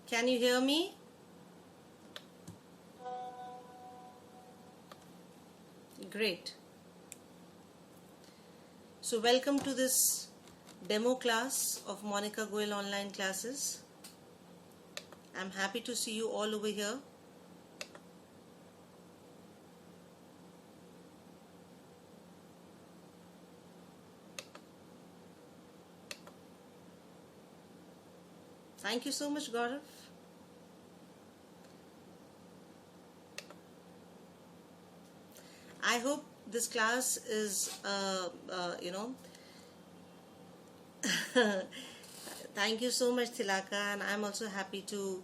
Can you hear me? Great. So welcome to this demo class of Monika Goel online classes. I'm happy to see you all over here. Thank you so much, Gaurav. I hope this class is, thank you so much, Tilaka, and I'm also happy to,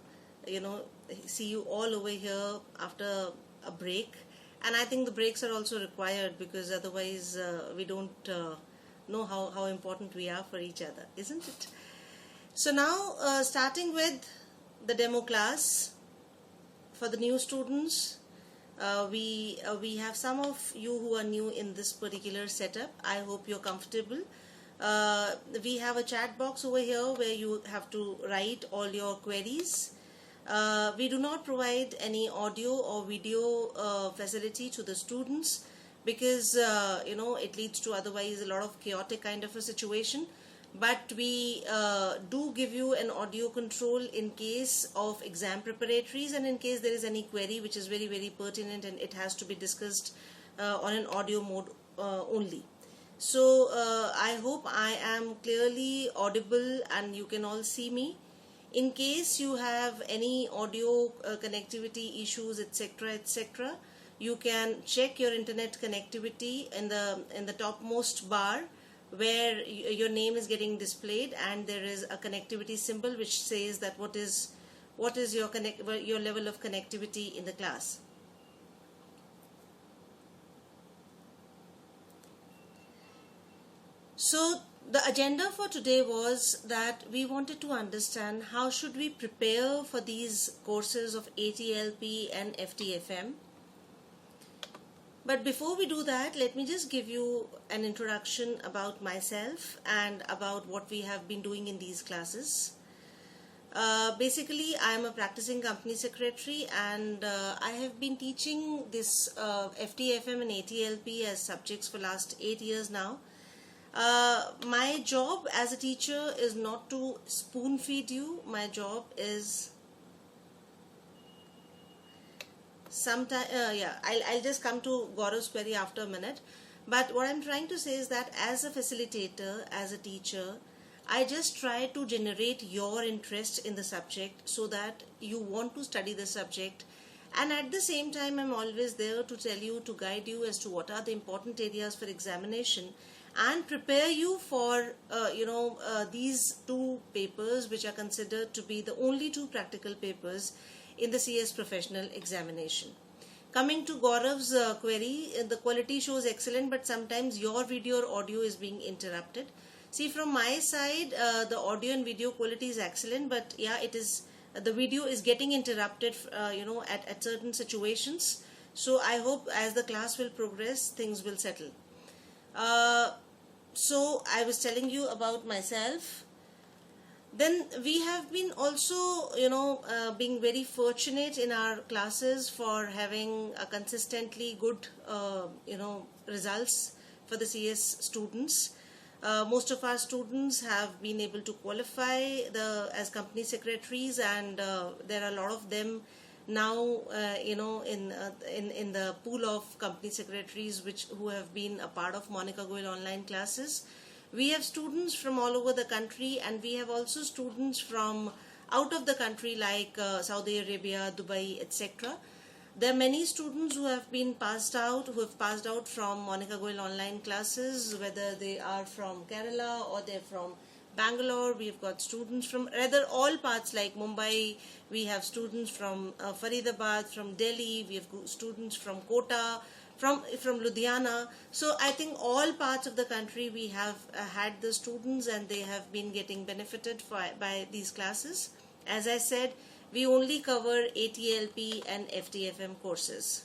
see you all over here after a break. And I think the breaks are also required because otherwise we don't know how important we are for each other, isn't it? So now, starting with the demo class for the new students. We have some of you who are new in this particular setup. I hope you're comfortable. We have a chat box over here where you have to write all your queries. We do not provide any audio or video facility to the students because it leads to otherwise a lot of chaotic kind of a situation. But we do give you an audio control in case of exam preparatories and in case there is any query which is very, very pertinent and it has to be discussed on an audio mode only. So I hope I am clearly audible and you can all see me. In case you have any audio connectivity issues, etc., you can check your internet connectivity in the topmost bar, where your name is getting displayed and there is a connectivity symbol which says that what is your level of connectivity in the class. So the agenda for today was that we wanted to understand how should we prepare for these courses of Atlp and FTFM. But before we do that, let me just give you an introduction about myself and about what we have been doing in these classes. Basically, I am a practicing company secretary and I have been teaching this FTFM and Atlp as subjects for last 8 years now. My job as a teacher is not to spoon feed you. My job is I'll just come to Gaurav's query after a minute. But what I'm trying to say is that as a facilitator, as a teacher, I just try to generate your interest in the subject so that you want to study the subject. And at the same time, I'm always there to tell you, to guide you as to what are the important areas for examination and prepare you for, these two papers which are considered to be the only two practical papers in the CS professional examination. Coming to Gaurav's query, the quality shows excellent, but sometimes your video or audio is being interrupted. See, from my side, the audio and video quality is excellent, but yeah, it is the video is getting interrupted, at certain situations. So I hope as the class will progress, things will settle. So I was telling you about myself. Then we have been also, being very fortunate in our classes for having a consistently good, results for the CS students. Most of our students have been able to qualify as company secretaries, and there are a lot of them now, in the pool of company secretaries who have been a part of Monika Goel online classes. We have students from all over the country, and we have also students from out of the country like Saudi Arabia, Dubai, etc. There are many students who have passed out from Monika Goel online classes, whether they are from Kerala or they're from Bangalore. We've got students from rather all parts like Mumbai. We have students from Faridabad, from Delhi. We have students from Kota, from Ludhiana. So I think all parts of the country we have had the students, and they have been getting benefited by these classes. As I said, we only cover Atlp and FTFM courses.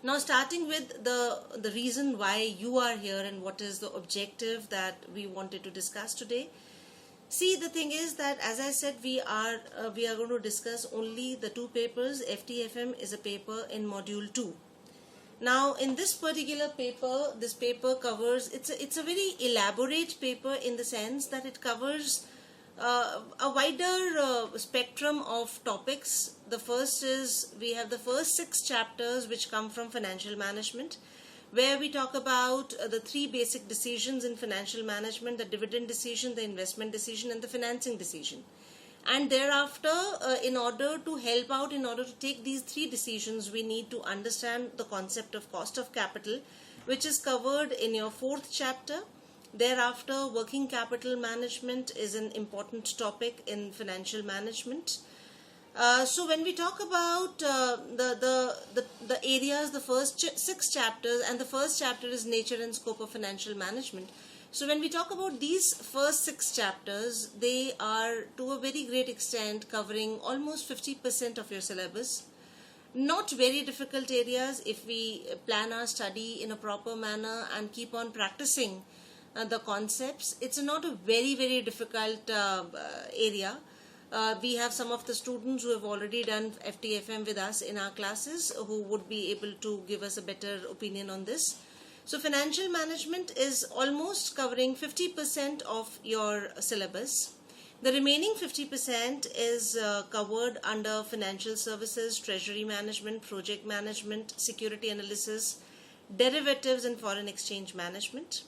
Now, starting with the reason why you are here and what is the objective that we wanted to discuss today. See, the thing is that, as I said, we are going to discuss only the two papers. FTFM is a paper in module 2. Now, in this particular paper, this paper covers, it's a very elaborate paper in the sense that it covers a wider spectrum of topics. The first is, we have the first 6 chapters which come from financial management, where we talk about the 3 basic decisions in financial management: the dividend decision, the investment decision, and the financing decision. And thereafter, in order to take these 3 decisions, we need to understand the concept of cost of capital, which is covered in your 4th chapter. Thereafter, working capital management is an important topic in financial management. So when we talk about the areas, the first 6 chapters, and the first chapter is nature and scope of financial management. So when we talk about these first 6 chapters, they are to a very great extent covering almost 50% of your syllabus. Not very difficult areas if we plan our study in a proper manner and keep on practicing the concepts. It's not a very, very difficult area. We have some of the students who have already done FTFM with us in our classes who would be able to give us a better opinion on this. So financial management is almost covering 50% of your syllabus. The remaining 50% is covered under financial services, treasury management, project management, security analysis, derivatives, and foreign exchange management.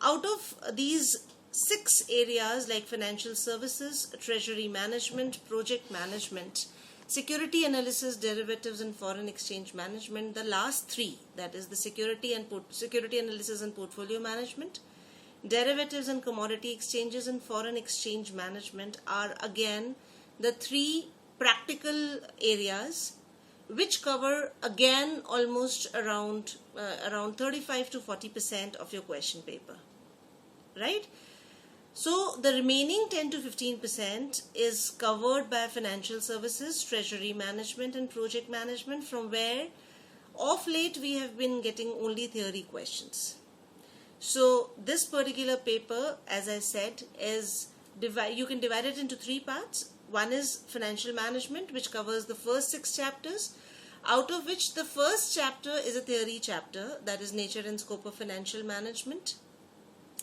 Out of these 6 areas like financial services, treasury management, project management, security analysis, derivatives, and foreign exchange management, the last 3, that is the security analysis and portfolio management, derivatives and commodity exchanges, and foreign exchange management, are again the 3 practical areas which cover again almost around 35 to 40% of your question paper, right? So the remaining 10 to 15% is covered by financial services, treasury management, and project management, from where of late we have been getting only theory questions. So this particular paper, as I said, is you can divide it into 3 parts. One is financial management, which covers the first 6 chapters, out of which the first chapter is a theory chapter, that is nature and scope of financial management.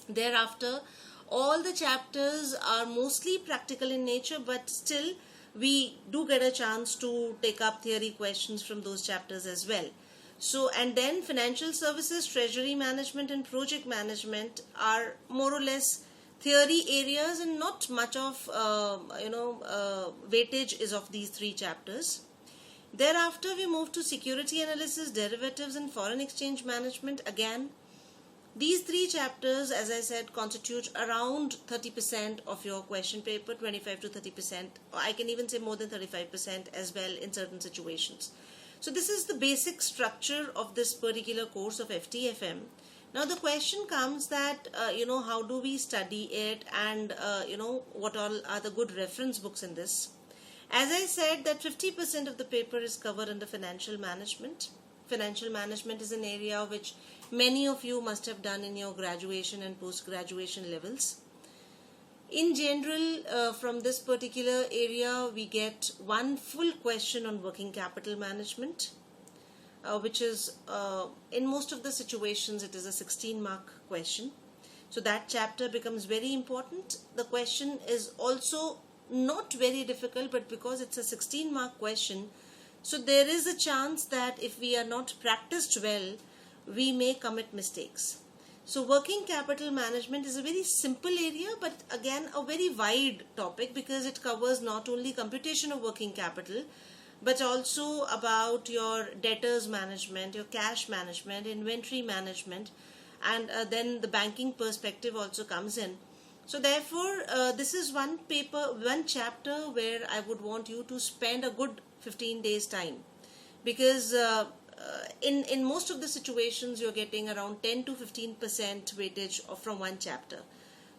Thereafter, all the chapters are mostly practical in nature, but still we do get a chance to take up theory questions from those chapters as well. So, and then financial services, treasury management, and project management are more or less theory areas, and not much of weightage is of these 3 chapters. Thereafter, we move to security analysis, derivatives, and foreign exchange management. Again, these 3 chapters, as I said, constitute around 30% of your question paper, 25 to 30%, or I can even say more than 35% as well in certain situations. So this is the basic structure of this particular course of FTFM. Now the question comes that, how do we study it, and, what all are the good reference books in this? As I said, that 50% of the paper is covered under financial management. Financial management is an area which many of you must have done in your graduation and post-graduation levels. In general, from this particular area, we get one full question on working capital management, which is, in most of the situations, it is a 16-mark question. So that chapter becomes very important. The question is also not very difficult, but because it's a 16-mark question, so there is a chance that if we are not practiced well, we may commit mistakes. So working capital management is a very simple area, but again a very wide topic, because it covers not only computation of working capital, but also about your debtors management, your cash management, inventory management, and then the banking perspective also comes in. So therefore, this is one chapter where I would want you to spend a good 15 days time, because in most of the situations you're getting around 10 to 15% weightage from one chapter.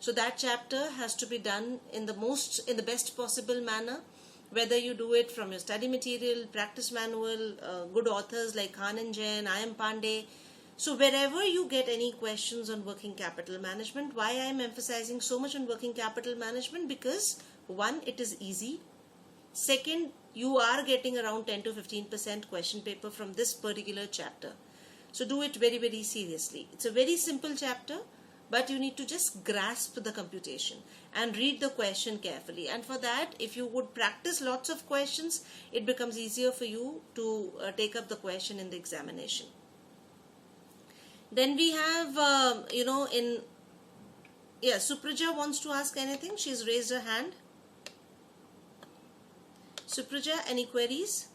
So that chapter has to be done in the best possible manner, whether you do it from your study material, practice manual, good authors like Khan and Jain, I am Pandey. So wherever you get any questions on working capital management, why I am emphasizing so much on working capital management? Because one, it is easy. Second, you are getting around 10 to 15% question paper from this particular chapter. So do it very, very seriously. It's a very simple chapter, but you need to just grasp the computation and read the question carefully. And for that, if you would practice lots of questions, it becomes easier for you to take up the question in the examination. Then we have, Supraja wants to ask anything. She's raised her hand. Supraja, any queries?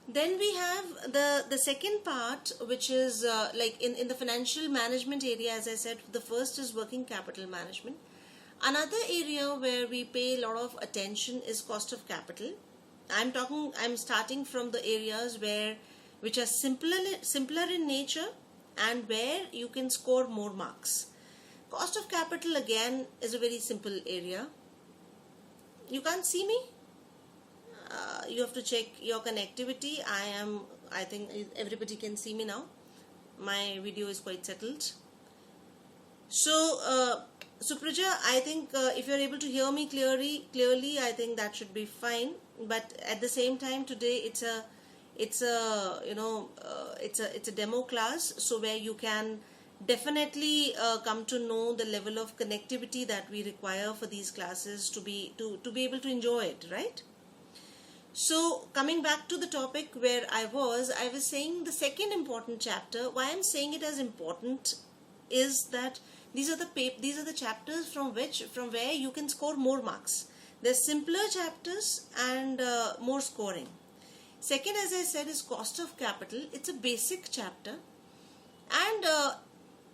Then we have the second part, which is in the financial management area. As I said, the first is working capital management. Another area where we pay a lot of attention is cost of capital. I'm starting from the areas which are simpler in nature and where you can score more marks. Cost of capital again is a very simple area. You can't see me? You have to check your connectivity. I think everybody can see me now. My video is quite settled. So, Supraja, I think if you're able to hear me clearly, I think that should be fine. But at the same time, today it's a demo class, so where you can definitely come to know the level of connectivity that we require for these classes to be able to enjoy it, right? So coming back to the topic where I was saying the second important chapter. Why I'm saying it as important is that these are the chapters from where you can score more marks. They're simpler chapters and more scoring. Second, as I said, is cost of capital. It's a basic chapter, and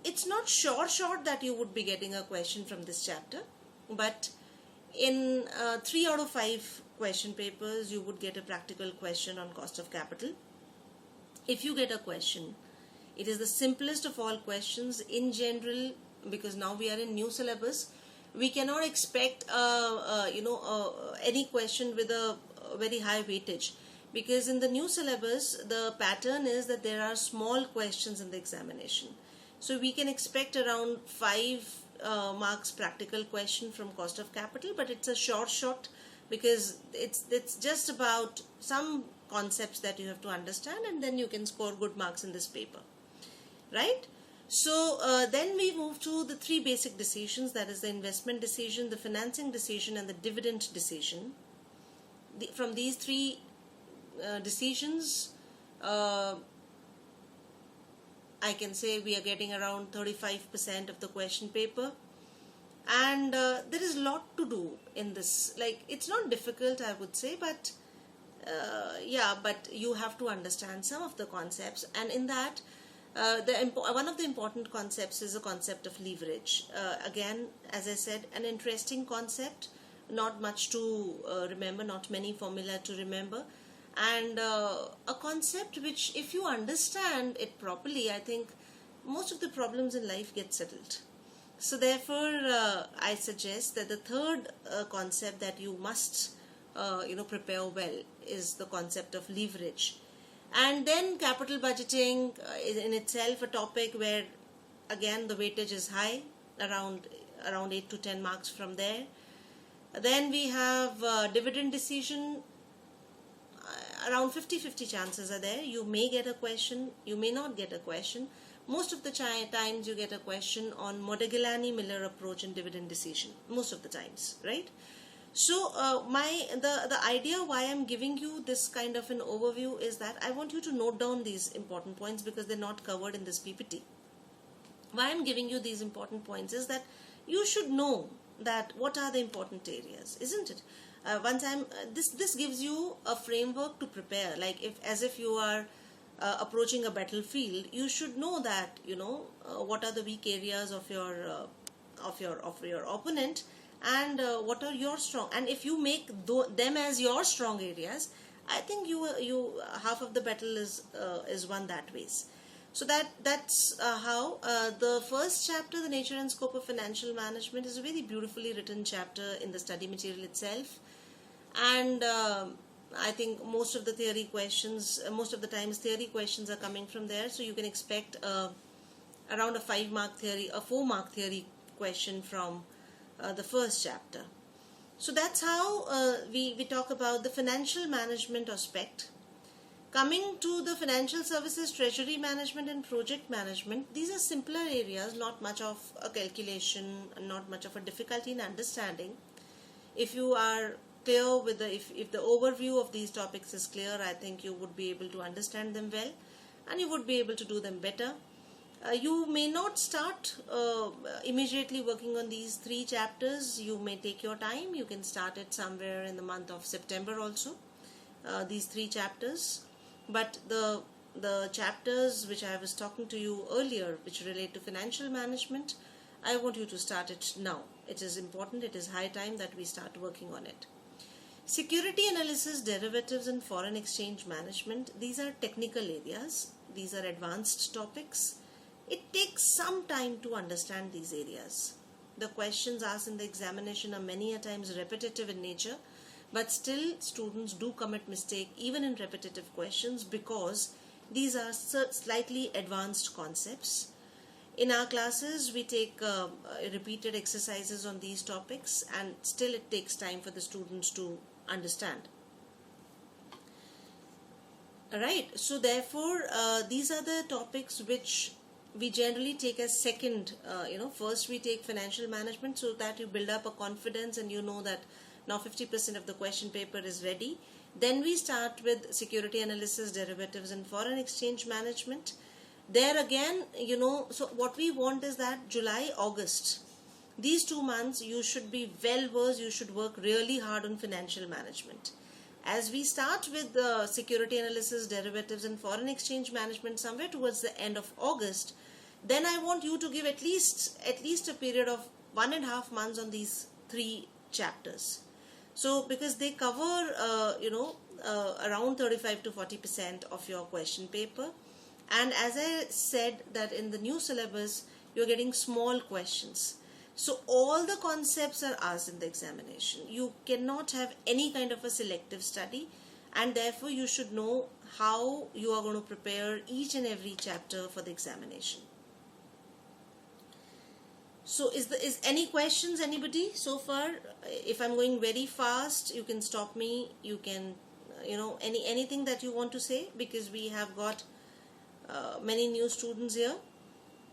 it's not sure that you would be getting a question from this chapter, but in 3 out of 5 question papers you would get a practical question on cost of capital. If you get a question, it is the simplest of all questions in general, because now we are in new syllabus. We cannot expect any question with a very high weightage, because in the new syllabus the pattern is that there are small questions in the examination. So we can expect around 5 marks practical question from cost of capital, but it's a short because it's just about some concepts that you have to understand, and then you can score good marks in this paper, right? So then we move to the 3 basic decisions, that is the investment decision, the financing decision, and the dividend decision. From these 3 decisions, I can say we are getting around 35% of the question paper, and there is a lot to do in this. Like, it's not difficult, I would say, but but you have to understand some of the concepts, and in that one of the important concepts is the concept of leverage. Again, as I said, an interesting concept, not much to remember, not many formula to remember, and a concept which, if you understand it properly, I think most of the problems in life get settled. So therefore, I suggest that the third concept that you must prepare well is the concept of leverage. And then capital budgeting is in itself a topic where, again, the weightage is high, around 8 to 10 marks from there. Then we have dividend decision. Around 50-50 chances are there. You may get a question, you may not get a question. Most of the times you get a question on Modigliani-Miller approach in dividend decision. Most of the times, right? So the idea why I'm giving you this kind of an overview is that I want you to note down these important points, because they're not covered in this PPT. Why I'm giving you these important points is that you should know that what are the important areas, isn't it? This gives you a framework to prepare. Like, if you are approaching a battlefield, you should know that what are the weak areas of your opponent, and what are your strong. And if you make them as your strong areas, I think you half of the battle is won that ways. So that's how the first chapter, the nature and scope of financial management, is a very beautifully written chapter in the study material itself. And I think most of the times theory questions are coming from there, so you can expect around a 4-mark theory question from the first chapter. So that's how we talk about the financial management aspect. Coming to the financial services, treasury management and project management, these are simpler areas, not much of a calculation, not much of a difficulty in understanding. If you are clear with if the overview of these topics is clear, I think you would be able to understand them well and you would be able to do them better. You may not start immediately working on these 3 chapters. You may take your time. You can start it somewhere in the month of September also, these 3 chapters. But the chapters which I was talking to you earlier, which relate to financial management, I want you to start it now. It is important, it is high time that we start working on it. Security analysis, derivatives and foreign exchange management, these are technical areas. These are advanced topics. It takes some time to understand these areas. The questions asked in the examination are many a times repetitive in nature, but still students do commit mistake even in repetitive questions because these are slightly advanced concepts. In our classes, we take repeated exercises on these topics, and still it takes time for the students to understand. Alright, so therefore these are the topics which we generally take as second. First we take financial management so that you build up a confidence and you know that now 50% of the question paper is ready. Then we start with security analysis, derivatives and foreign exchange management. There again, so what we want is that July, August, these 2 months you should be well versed, you should work really hard on financial management. As we start with the security analysis, derivatives and foreign exchange management somewhere towards the end of August, then I want you to give at least a period of 1.5 months on these 3 chapters. So because they cover around 35 to 40% of your question paper, and as I said that in the new syllabus you're getting small questions. So all the concepts are asked in the examination. You cannot have any kind of a selective study, and therefore you should know how you are going to prepare each and every chapter for the examination. So is any questions, anybody so far? If I'm going very fast, you can stop me. You can, anything that you want to say, because we have got many new students here.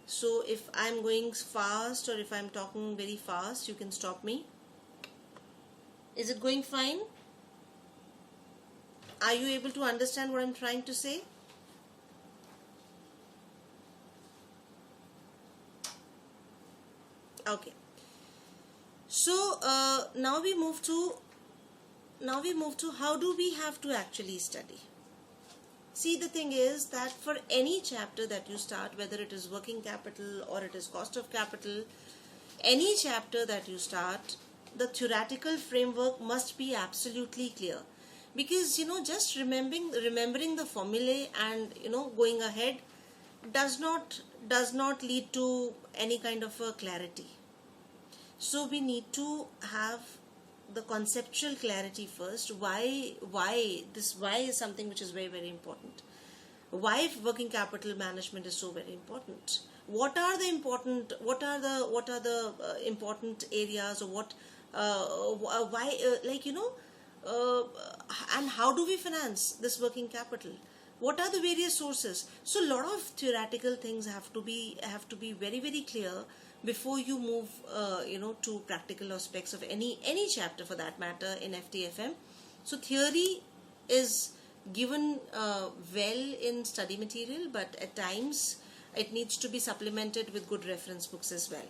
So if I'm going fast or if I'm talking very fast, you can stop me. Is it going fine? Are you able to understand what I'm trying to say? Okay. So now we move to how do we have to actually study. See, the thing is that for any chapter that you start, whether it is working capital or it is cost of capital, any chapter that you start, the theoretical framework must be absolutely clear. Because, just remembering the formulae and, going ahead does not lead to any kind of a clarity. So we need to have the conceptual clarity first. Why is something which is very, very important. Why working capital management is so very important. What are the important areas, or and how do we finance this working capital? What are the various sources? So a lot of theoretical things have to be very, very clear before you move to practical aspects of any chapter for that matter in FTFM. So theory is given well in study material, but at times it needs to be supplemented with good reference books as well.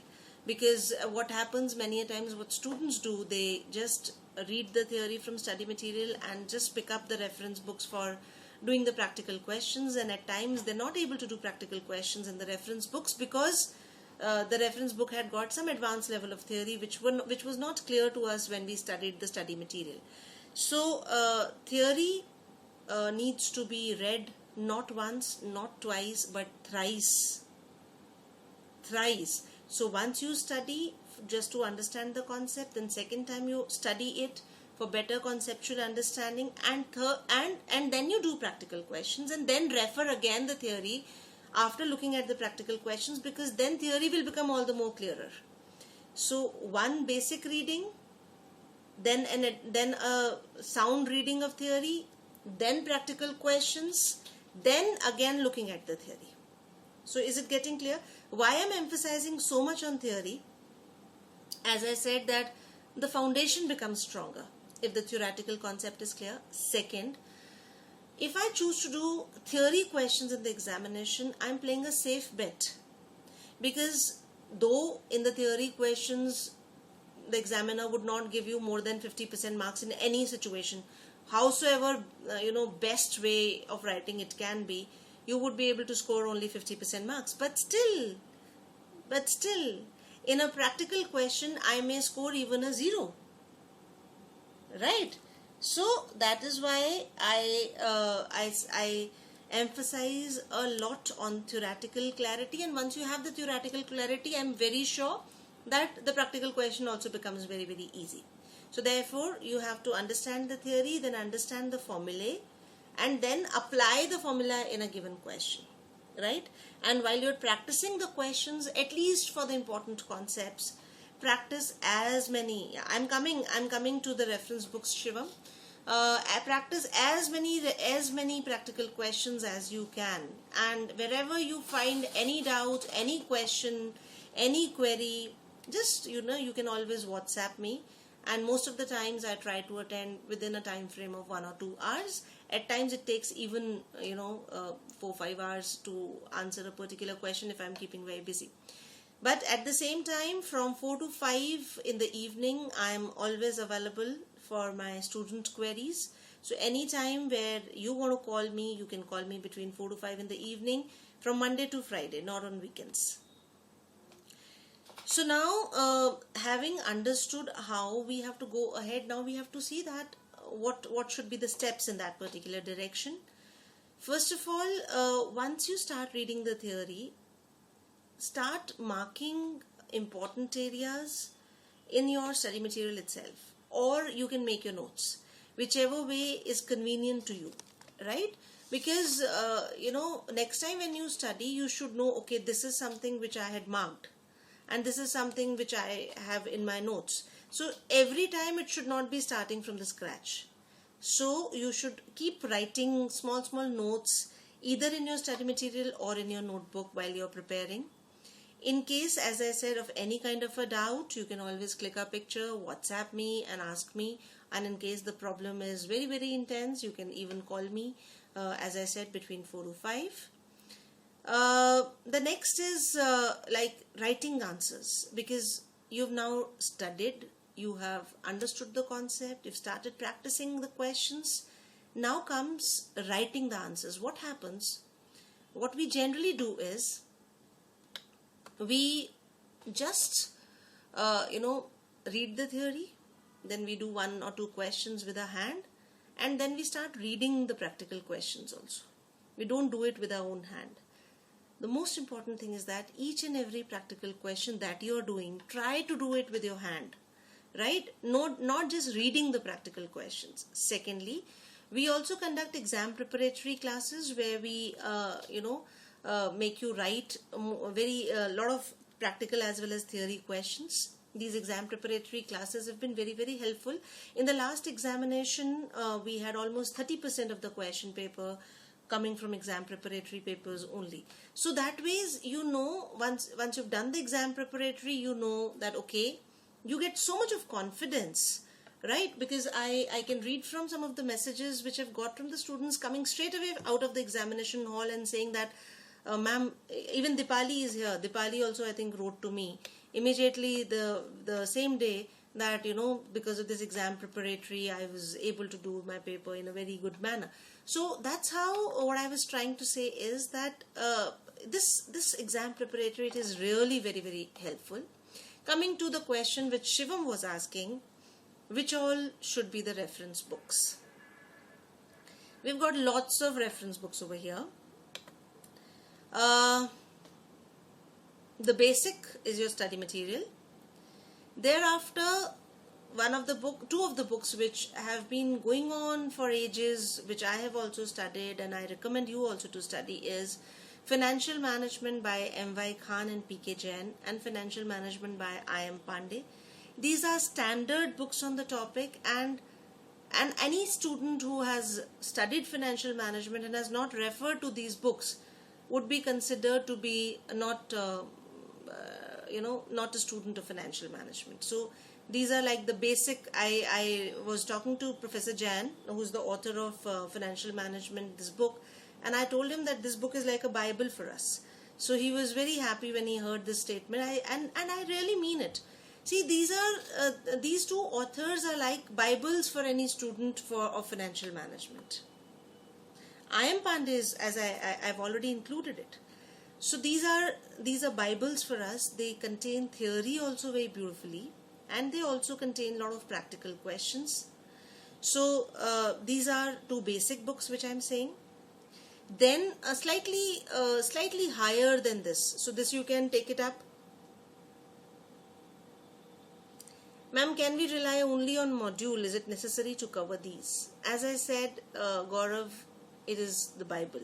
Because what happens many a times, what students do, they just read the theory from study material and just pick up the reference books for doing the practical questions, and at times they're not able to do practical questions in the reference books because the reference book had got some advanced level of theory which was not clear to us when we studied the study material. So theory needs to be read not once, not twice, but thrice. So once you study just to understand the concept, then second time you study it for better conceptual understanding, and then you do practical questions, and then refer again the theory after looking at the practical questions, because then theory will become all the more clearer. So one basic reading, then a sound reading of theory, then practical questions, then again looking at the theory. So is it getting clear? Why I'm emphasizing so much on theory? As I said, that the foundation becomes stronger if the theoretical concept is clear. Second, if I choose to do theory questions in the examination, I'm playing a safe bet, because though in the theory questions the examiner would not give you more than 50% marks in any situation, howsoever best way of writing it can be, you would be able to score only 50% marks. But still, in a practical question, I may score even a 0. Right? So that is why I emphasize a lot on theoretical clarity. And once you have the theoretical clarity, I'm very sure that the practical question also becomes very, very easy. So therefore, you have to understand the theory, then understand the formulae, and then apply the formula in a given question, right? And while you're practicing the questions, at least for the important concepts, practice as many. I'm coming to the reference books, Shivam. Practice as many practical questions as you can, and wherever you find any doubt, any question, any query, just you can always WhatsApp me. And most of the times I try to attend within a time frame of 1 or 2 hours. At times it takes even 4 or 5 hours to answer a particular question if I'm keeping very busy. But at the same time, from 4 to 5 in the evening, I'm always available for my student queries. So any time where you want to call me, you can call me between 4 to 5 in the evening, from Monday to Friday, not on weekends. So now, having understood how we have to go ahead, now we have to see that what should be the steps in that particular direction. First of all, once you start reading the theory, start marking important areas in your study material itself, or you can make your notes, whichever way is convenient to you, right? Because next time when you study, you should know, okay, this is something which I had marked, and this is something which I have in my notes. So every time it should not be starting from the scratch. So you should keep writing small notes, either in your study material or in your notebook while you're preparing. In case, as I said, of any kind of a doubt, you can always click a picture, WhatsApp me and ask me. And in case the problem is very, very intense, you can even call me, as I said, between 4 to 5. The next is like writing answers, because you've now studied, you have understood the concept, you've started practicing the questions. Now comes writing the answers. What happens? What we generally do is, we just read the theory, then we do 1 or 2 questions with a hand, and then we start reading the practical questions also. We don't do it with our own hand. The most important thing is that each and every practical question that you are doing, try to do it with your hand, right? Not just reading the practical questions. Secondly, we also conduct exam preparatory classes where we make you write a lot of practical as well as theory questions. These exam preparatory classes have been very, very helpful. In the last examination, we had almost 30% of the question paper coming from exam preparatory papers only. So that ways, once you've done the exam preparatory, you know that, okay, you get so much of confidence, right? Because I can read from some of the messages which I've got from the students coming straight away out of the examination hall and saying that, ma'am, even Dipali is here. Dipali also, I think, wrote to me immediately the same day that, because of this exam preparatory, I was able to do my paper in a very good manner. So that's how, what I was trying to say is that this exam preparatory, it is really very, very helpful. Coming to the question which Shivam was asking, which all should be the reference books? We've got lots of reference books over here. The basic is your study material. Thereafter, two of the books which have been going on for ages, which I have also studied and I recommend you also to study, is Financial Management by M.Y. Khan and P.K. Jain and Financial Management by I.M. Pandey. These are standard books on the topic, and any student who has studied financial management and has not referred to these books would be considered to be not not a student of financial management. So these are like the basic. I was talking to Professor Jain, who's the author of Financial Management, this book, and I told him that this book is like a Bible for us. So he was very happy when he heard this statement. And I really mean it. See, these two authors are like Bibles for any student of financial management. I.M. Pandey is, as I've already included it. So these are Bibles for us. They contain theory also very beautifully, and they also contain a lot of practical questions. So these are two basic books which I'm saying. Then slightly higher than this. So this you can take it up. Ma'am, can we rely only on module? Is it necessary to cover these? As I said, Gaurav, it is the Bible.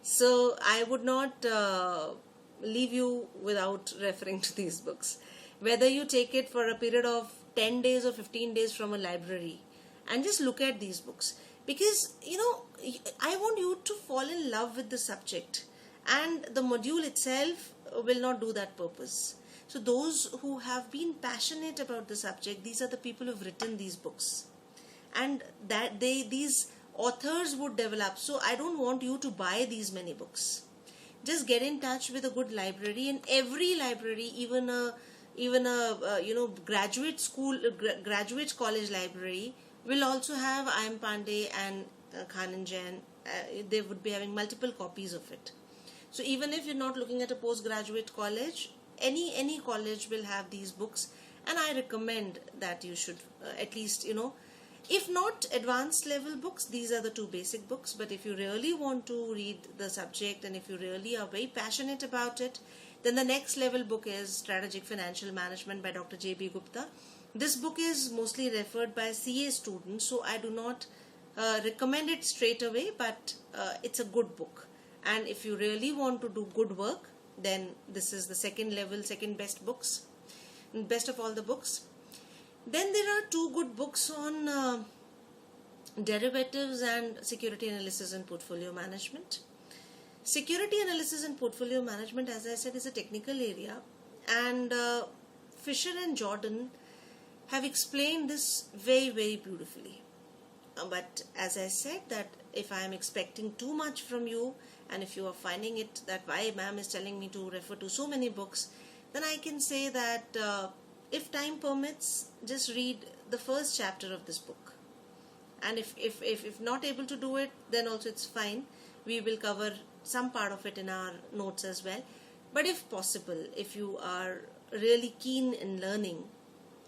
So I would not leave you without referring to these books. Whether you take it for a period of 10 days or 15 days from a library and just look at these books. Because, I want you to fall in love with the subject, and the module itself will not do that purpose. So those who have been passionate about the subject, these are the people who have written these books, and that these authors would develop. So I don't want you to buy these many books. Just get in touch with a good library, and every library, even a graduate college library, will also have I.M. Pandey and Khan and Jain. They would be having multiple copies of it. So even if you're not looking at a postgraduate college, any college will have these books, and I recommend that you should at least, if not advanced level books, these are the two basic books. But if you really want to read the subject and if you really are very passionate about it, then the next level book is Strategic Financial Management by Dr. J.B. Gupta. This book is mostly referred by CA students, so I do not recommend it straight away, but it's a good book. And if you really want to do good work, then this is the second best books, best of all the books. Then there are two good books on derivatives and security analysis and portfolio management. Security analysis and portfolio management, as I said, is a technical area, and Fisher and Jordan have explained this very, very beautifully. But as I said, that if I am expecting too much from you, and if you are finding it that why ma'am is telling me to refer to so many books, then I can say that if time permits, just read the first chapter of this book. And if not able to do it, then also it's fine. We will cover some part of it in our notes as well. But if possible, if you are really keen in learning,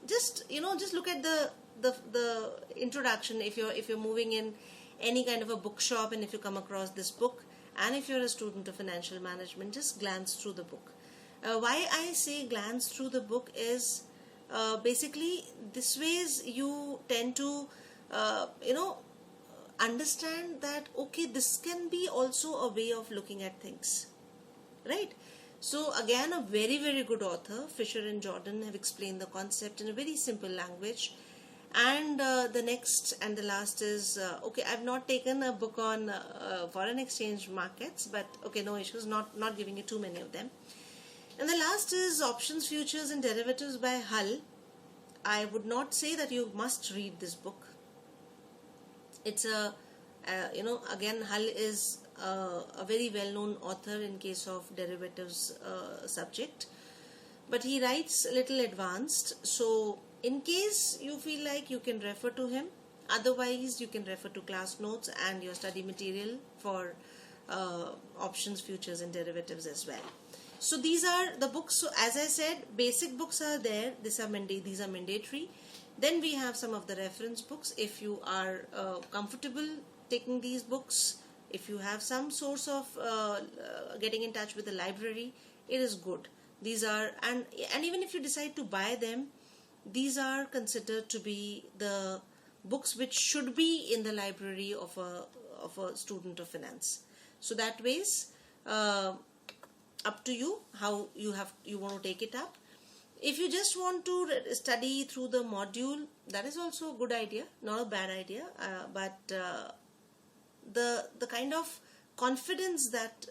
just look at the introduction. If you're moving in any kind of a bookshop and if you come across this book, and if you're a student of financial management, just glance through the book. Why I say glance through the book is basically this ways you tend to understand that okay, this can be also a way of looking at things, right? So again, a very, very good author, Fisher and Jordan, have explained the concept in a very simple language. And the next and the last is, okay, I've not taken a book on foreign exchange markets, but okay, no issues, not giving you too many of them. And the last is Options, Futures and Derivatives by Hull. I would not say that you must read this book. It's again, Hull is a very well-known author in case of derivatives subject, but he writes a little advanced. So in case you feel like, you can refer to him. Otherwise, you can refer to class notes and your study material for options, futures and derivatives as well. So these are the books. So as I said, basic books are there. These are mandatory. Then we have some of the reference books. If you are comfortable taking these books, if you have some source of getting in touch with the library, it is good. These are, and even if you decide to buy them, these are considered to be the books which should be in the library of a student of finance. So that ways, up to you how you want to take it up. If you just want to study through the module, that is also a good idea, not a bad idea, but the kind of confidence that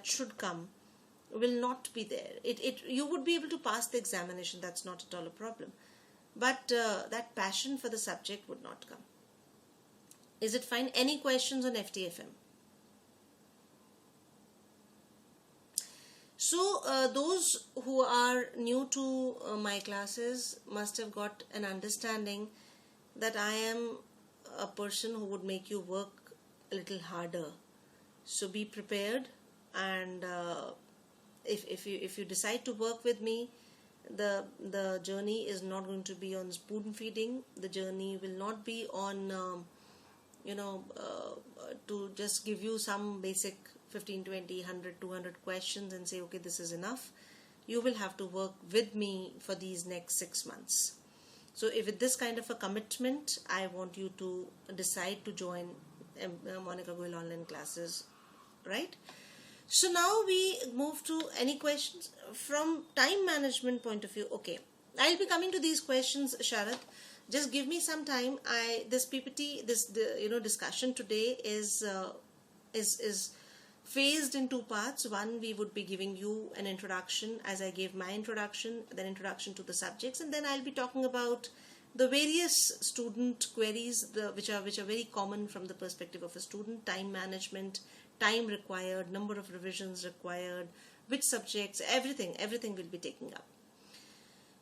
should come will not be there. You would be able to pass the examination, that's not at all a problem, but that passion for the subject would not come. Is it fine? Any questions on FTFM? So those who are new to my classes must have got an understanding that I am a person who would make you work a little harder. So be prepared, and if you decide to work with me, the journey is not going to be on spoon feeding. The journey will not be on to just give you some basic 15, 20, 100, 200 questions and say, okay, this is enough. You will have to work with me for these next 6 months. So if with this kind of a commitment, I want you to decide to join Monika Goel online classes, right? So now we move to any questions from time management point of view. Okay, I'll be coming to these questions, Sharath. Just give me some time. This PPT, discussion today is phased in 2 parts. One, we would be giving you an introduction, as I gave my introduction, then introduction to the subjects, and then I'll be talking about the various student queries which are very common from the perspective of a student: time management, time required, number of revisions required, which subjects, everything will be taken up.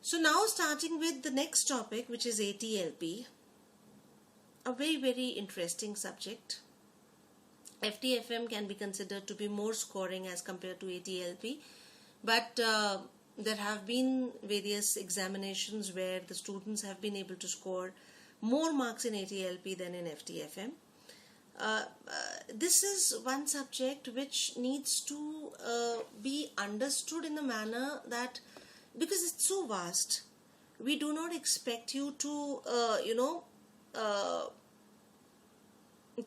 So now starting with the next topic, which is Atlp, a very, very interesting subject. FTFM can be considered to be more scoring as compared to Atlp, but there have been various examinations where the students have been able to score more marks in Atlp than in FTFM. This is one subject which needs to be understood in the manner that, because it's so vast, we do not expect you to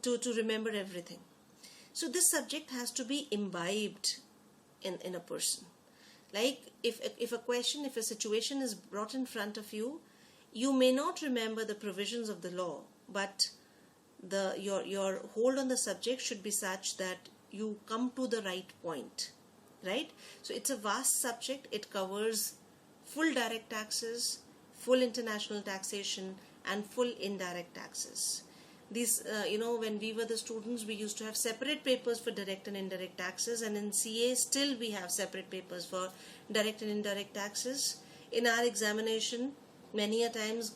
to remember everything. So this subject has to be imbibed in a person. Like if a situation is brought in front of you, you may not remember the provisions of the law, but your hold on the subject should be such that you come to the right point, right? So it's a vast subject. It covers full direct taxes, full international taxation, and full indirect taxes. These, when we were the students, we used to have separate papers for direct and indirect taxes, and in CA still we have separate papers for direct and indirect taxes. In our examination, many a times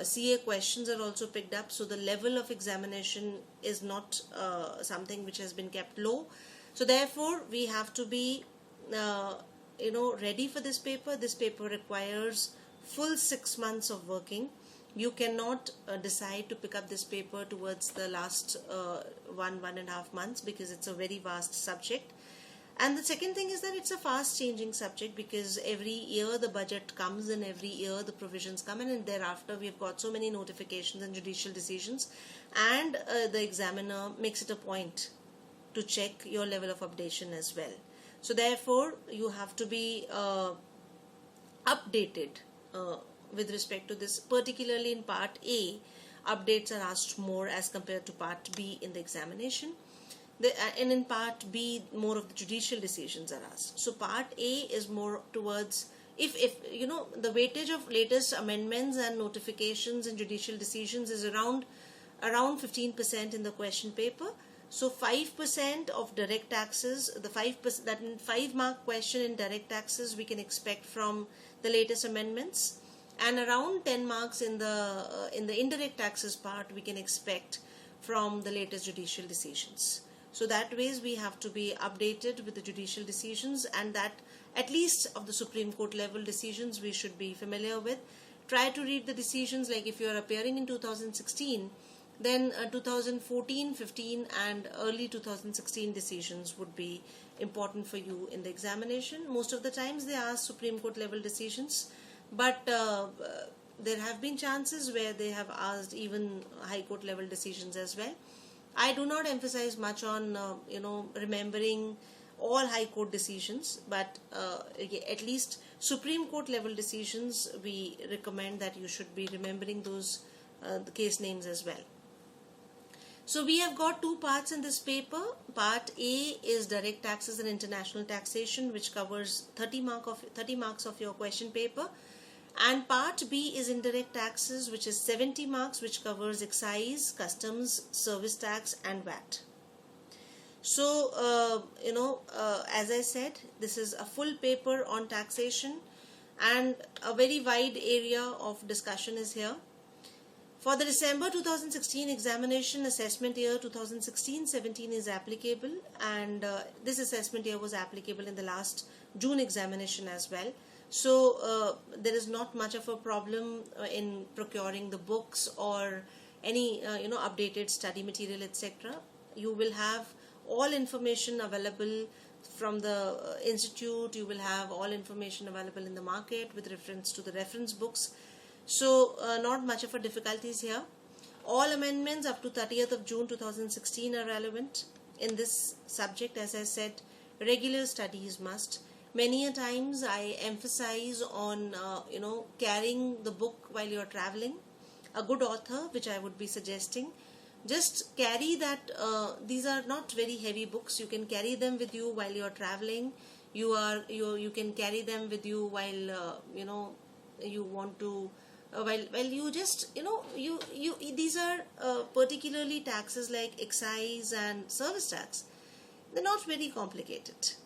CA questions are also picked up, so the level of examination is not something which has been kept low. So therefore, we have to be ready for this paper. This paper requires full 6 months of working. You cannot decide to pick up this paper towards the last 1.5 months, because it's a very vast subject. And the second thing is that it's a fast changing subject, because every year the budget comes and every year the provisions come in, and thereafter we've got so many notifications and judicial decisions, and the examiner makes it a point to check your level of updation as well. So therefore you have to be updated with respect to this. Particularly in part A, updates are asked more as compared to part B in the examination. And in part B, more of the judicial decisions are asked. So part A is more towards, if the weightage of latest amendments and notifications and judicial decisions is around 15% in the question paper. So 5% of direct taxes, the 5%, that 5-mark question in direct taxes we can expect from the latest amendments, and around 10 marks in the indirect taxes part we can expect from the latest judicial decisions. So that ways we have to be updated with the judicial decisions, and that at least of the Supreme Court level decisions we should be familiar with. Try to read the decisions, like if you are appearing in 2016, then 2014, 15 and early 2016 decisions would be important for you in the examination. Most of the times they ask Supreme Court level decisions, but there have been chances where they have asked even High Court level decisions as well. I do not emphasize much on remembering all High Court decisions, but at least Supreme Court level decisions, we recommend that you should be remembering those the case names as well. So we have got two parts in this paper. Part A is direct taxes and international taxation, which covers 30 marks of your question paper. And part B is indirect taxes, which is 70 marks, which covers excise, customs, service tax and VAT. So, as I said, this is a full paper on taxation and a very wide area of discussion is here. For the December 2016 examination, assessment year 2016-17 is applicable, and this assessment year was applicable in the last June examination as well. So there is not much of a problem in procuring the books or any updated study material, etc. You will have all information available from the institute. You will have all information available in the market with reference to the reference books. So not much of a difficulties here. All amendments up to 30th of June 2016 are relevant. In this subject, as I said, regular study is must. Many a times I emphasize on carrying the book while you are traveling. A good author, which I would be suggesting, just carry that. These are not very heavy books. You can carry them with you while you are traveling. You can carry them with you while you want to. While you just these are particularly taxes like excise and service tax. They're not very complicated.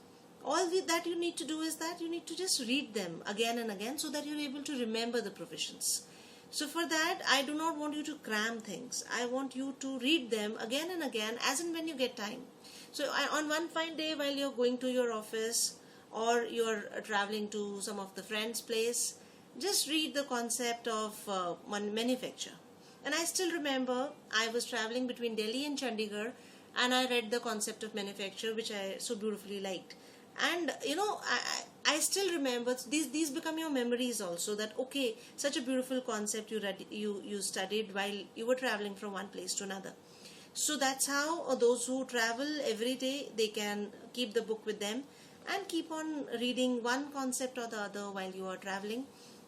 All that you need to do is that you need to just read them again and again so that you're able to remember the provisions. So for that, I do not want you to cram things. I want you to read them again and again as and when you get time. So on one fine day while you're going to your office or you're traveling to some of the friends' place, just read the concept of manufacture. And I still remember I was traveling between Delhi and Chandigarh and I read the concept of manufacture, which I so beautifully liked. And I still remember these become your memories also, that okay, such a beautiful concept you studied while you were traveling from one place to another. So that's how those who travel every day, they can keep the book with them and keep on reading one concept or the other while you are traveling.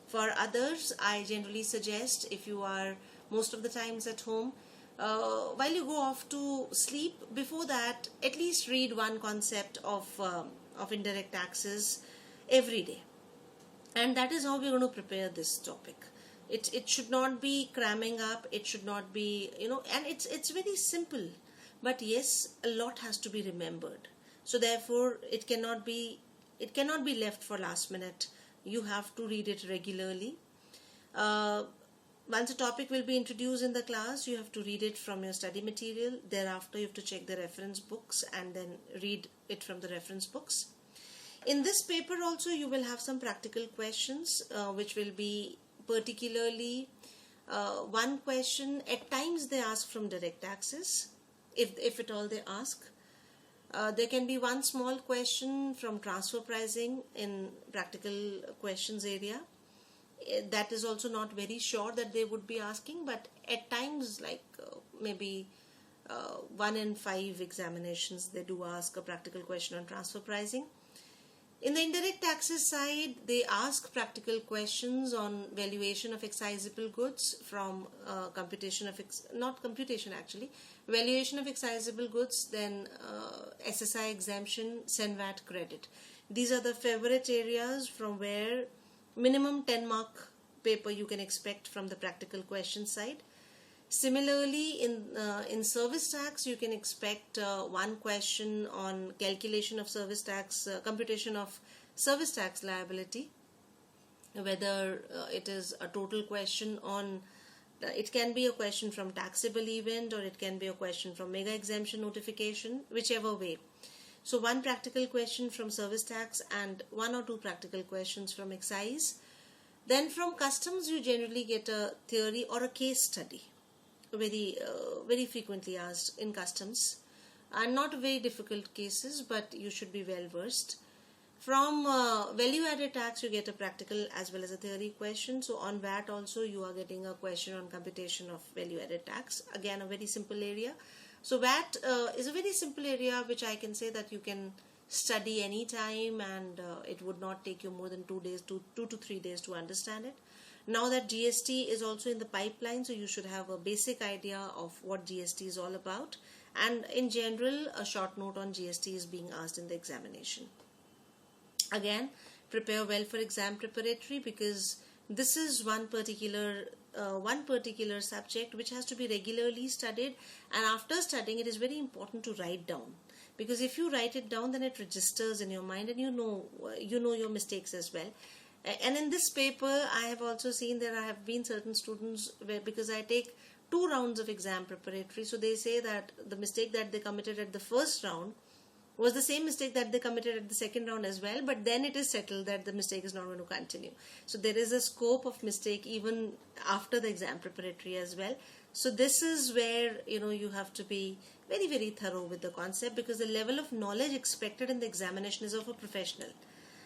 For others, I generally suggest, if you are most of the times at home, while you go off to sleep, before that, at least read one concept of indirect taxes every day. And that is how we're going to prepare this topic. It should not be cramming up. It should not be, and it's very simple. But yes, a lot has to be remembered. So therefore, it cannot be left for last minute. You have to read it regularly. Once a topic will be introduced in the class, you have to read it from your study material. Thereafter, you have to check the reference books and then read it from the reference books. In this paper also, you will have some practical questions, which will be particularly one question. At times, they ask from direct taxes, if at all they ask. There can be one small question from transfer pricing in practical questions area. That is also not very sure that they would be asking, but at times, like maybe 1 in 5 examinations, they do ask a practical question on transfer pricing. In the indirect taxes side, they ask practical questions on valuation of excisable goods from valuation of excisable goods, then SSI exemption, SENVAT credit. These are the favorite areas from where minimum 10 mark paper you can expect from the practical question side. Similarly, in service tax, you can expect one question on calculation of service tax, computation of service tax liability, whether it is a total question on, it can be a question from taxable event or it can be a question from mega exemption notification, whichever way. So one practical question from service tax and 1 or 2 practical questions from excise. Then from customs, you generally get a theory or a case study. Very frequently asked in customs, and not very difficult cases, but you should be well versed. From value-added tax, you get a practical as well as a theory question. So on VAT also, you are getting a question on computation of value-added tax. Again, a very simple area. So VAT is a very simple area which I can say that you can study anytime, and it would not take you more than 2 days, 2 to 3 days to understand it. Now that GST is also in the pipeline, so you should have a basic idea of what GST is all about. And in general, a short note on GST is being asked in the examination. Again, prepare well for exam preparatory, because this is one particular subject which has to be regularly studied, and after studying it is very important to write down, because if you write it down then it registers in your mind, and you know your mistakes as well. And in this paper I have also seen there have been certain students where, because I take 2 rounds of exam preparatory, so they say that the mistake that they committed at the first round was the same mistake that they committed at the second round as well, but then it is settled that the mistake is not going to continue. So there is a scope of mistake even after the exam preparatory as well. So this is where you have to be very, very thorough with the concept, because the level of knowledge expected in the examination is of a professional.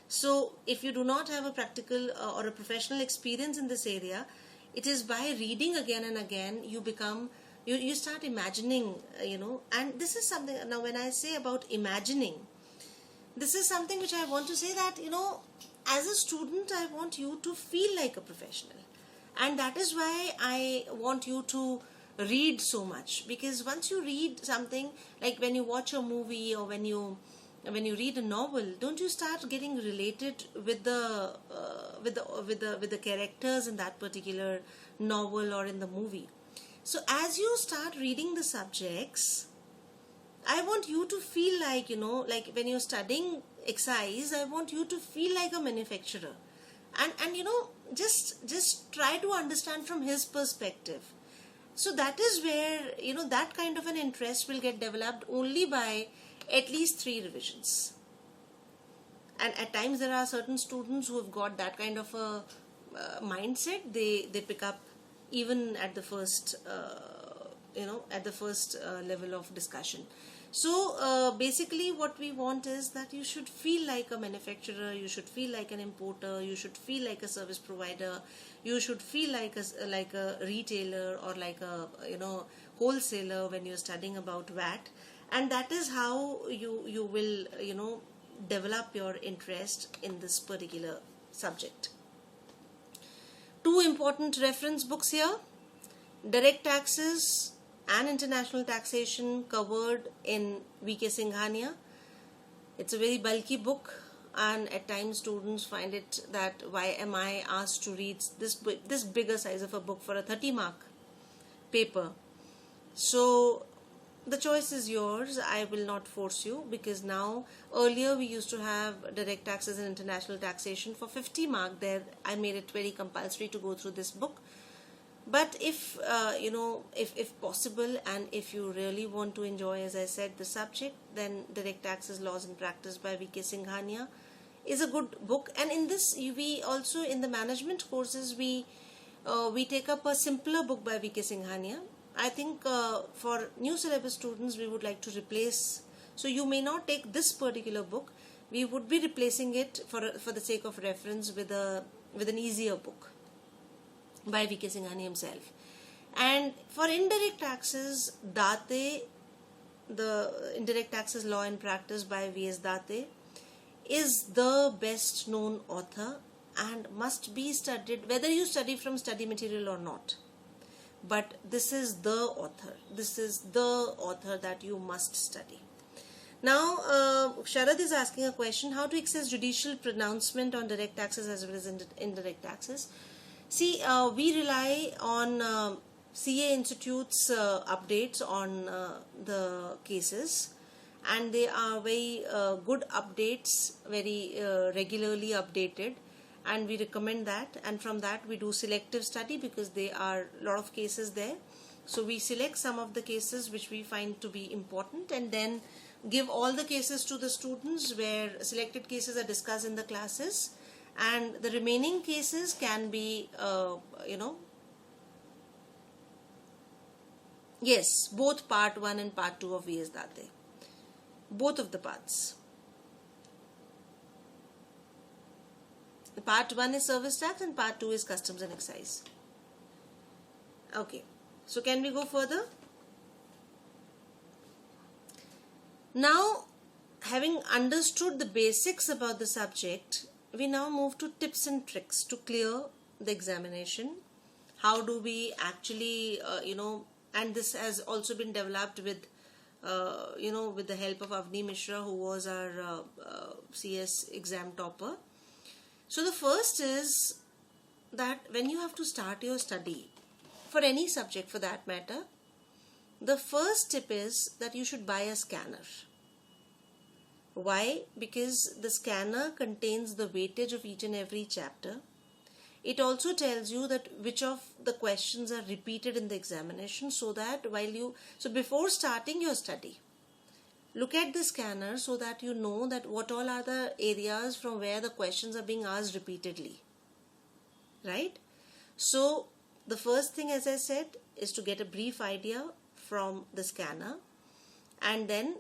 So if you do not have a practical or a professional experience in this area, it is by reading again and again you start imagining, and this is something. Now when I say about imagining, this is something which I want to say that, as a student I want you to feel like a professional, and that is why I want you to read so much, because once you read something, like when you watch a movie or when you read a novel, don't you start getting related with the characters in that particular novel or in the movie. So as you start reading the subjects, I want you to feel like, like when you're studying excise, I want you to feel like a manufacturer. And just try to understand from his perspective. So that is where, that kind of an interest will get developed only by at least 3 revisions. And at times there are certain students who have got that kind of a mindset. They pick up even at the first level of discussion. So basically what we want is that you should feel like a manufacturer, you should feel like an importer, you should feel like a service provider, you should feel like a retailer or like a wholesaler when you're studying about VAT. And that is how you will develop your interest in this particular subject. 2 important reference books here: Direct Taxes and International Taxation, covered in V.K. Singhania. It's a very bulky book, and at times students find it that why am I asked to read this bigger size of a book for a 30-mark paper. So the choice is yours. I will not force you, because now earlier we used to have Direct Taxes and International Taxation for 50 mark. There I made it very compulsory to go through this book. But if if possible, and if you really want to enjoy, as I said, the subject, then Direct Taxes, Laws and Practice by V.K. Singhania is a good book. And in this, we also, in the management courses, we take up a simpler book by V.K. Singhania. I think for new syllabus students, we would like to replace. So you may not take this particular book. We would be replacing it for the sake of reference with an easier book by V.K. Singhania himself. And for indirect taxes, Date, the Indirect Taxes Law and Practice by V.S. Date, is the best known author and must be studied, whether you study from study material or not. But this is the author. This is the author that you must study. Now, Sharad is asking a question: how to access judicial pronouncement on direct taxes as well as indirect taxes? See, we rely on CA Institute's updates on the cases, and they are very good updates, very regularly updated, and we recommend that. And from that we do selective study, because there are a lot of cases there. So we select some of the cases which we find to be important, and then give all the cases to the students, where selected cases are discussed in the classes, and the remaining cases can be yes, both part 1 and part 2 of V.S. Date, both of the parts. Part 1 is service tax and part 2 is customs and excise. Okay, so can we go further? Now, having understood the basics about the subject, we now move to tips and tricks to clear the examination. How do we actually, and this has also been developed with, with the help of Avni Mishra, who was our CS exam topper. So the first is that when you have to start your study, for any subject for that matter, the first tip is that you should buy a scanner. Why? Because the scanner contains the weightage of each and every chapter. It also tells you that which of the questions are repeated in the examination, so that before starting your study, look at the scanner so that you know that what all are the areas from where the questions are being asked repeatedly. Right? So the first thing, as I said, is to get a brief idea from the scanner, and then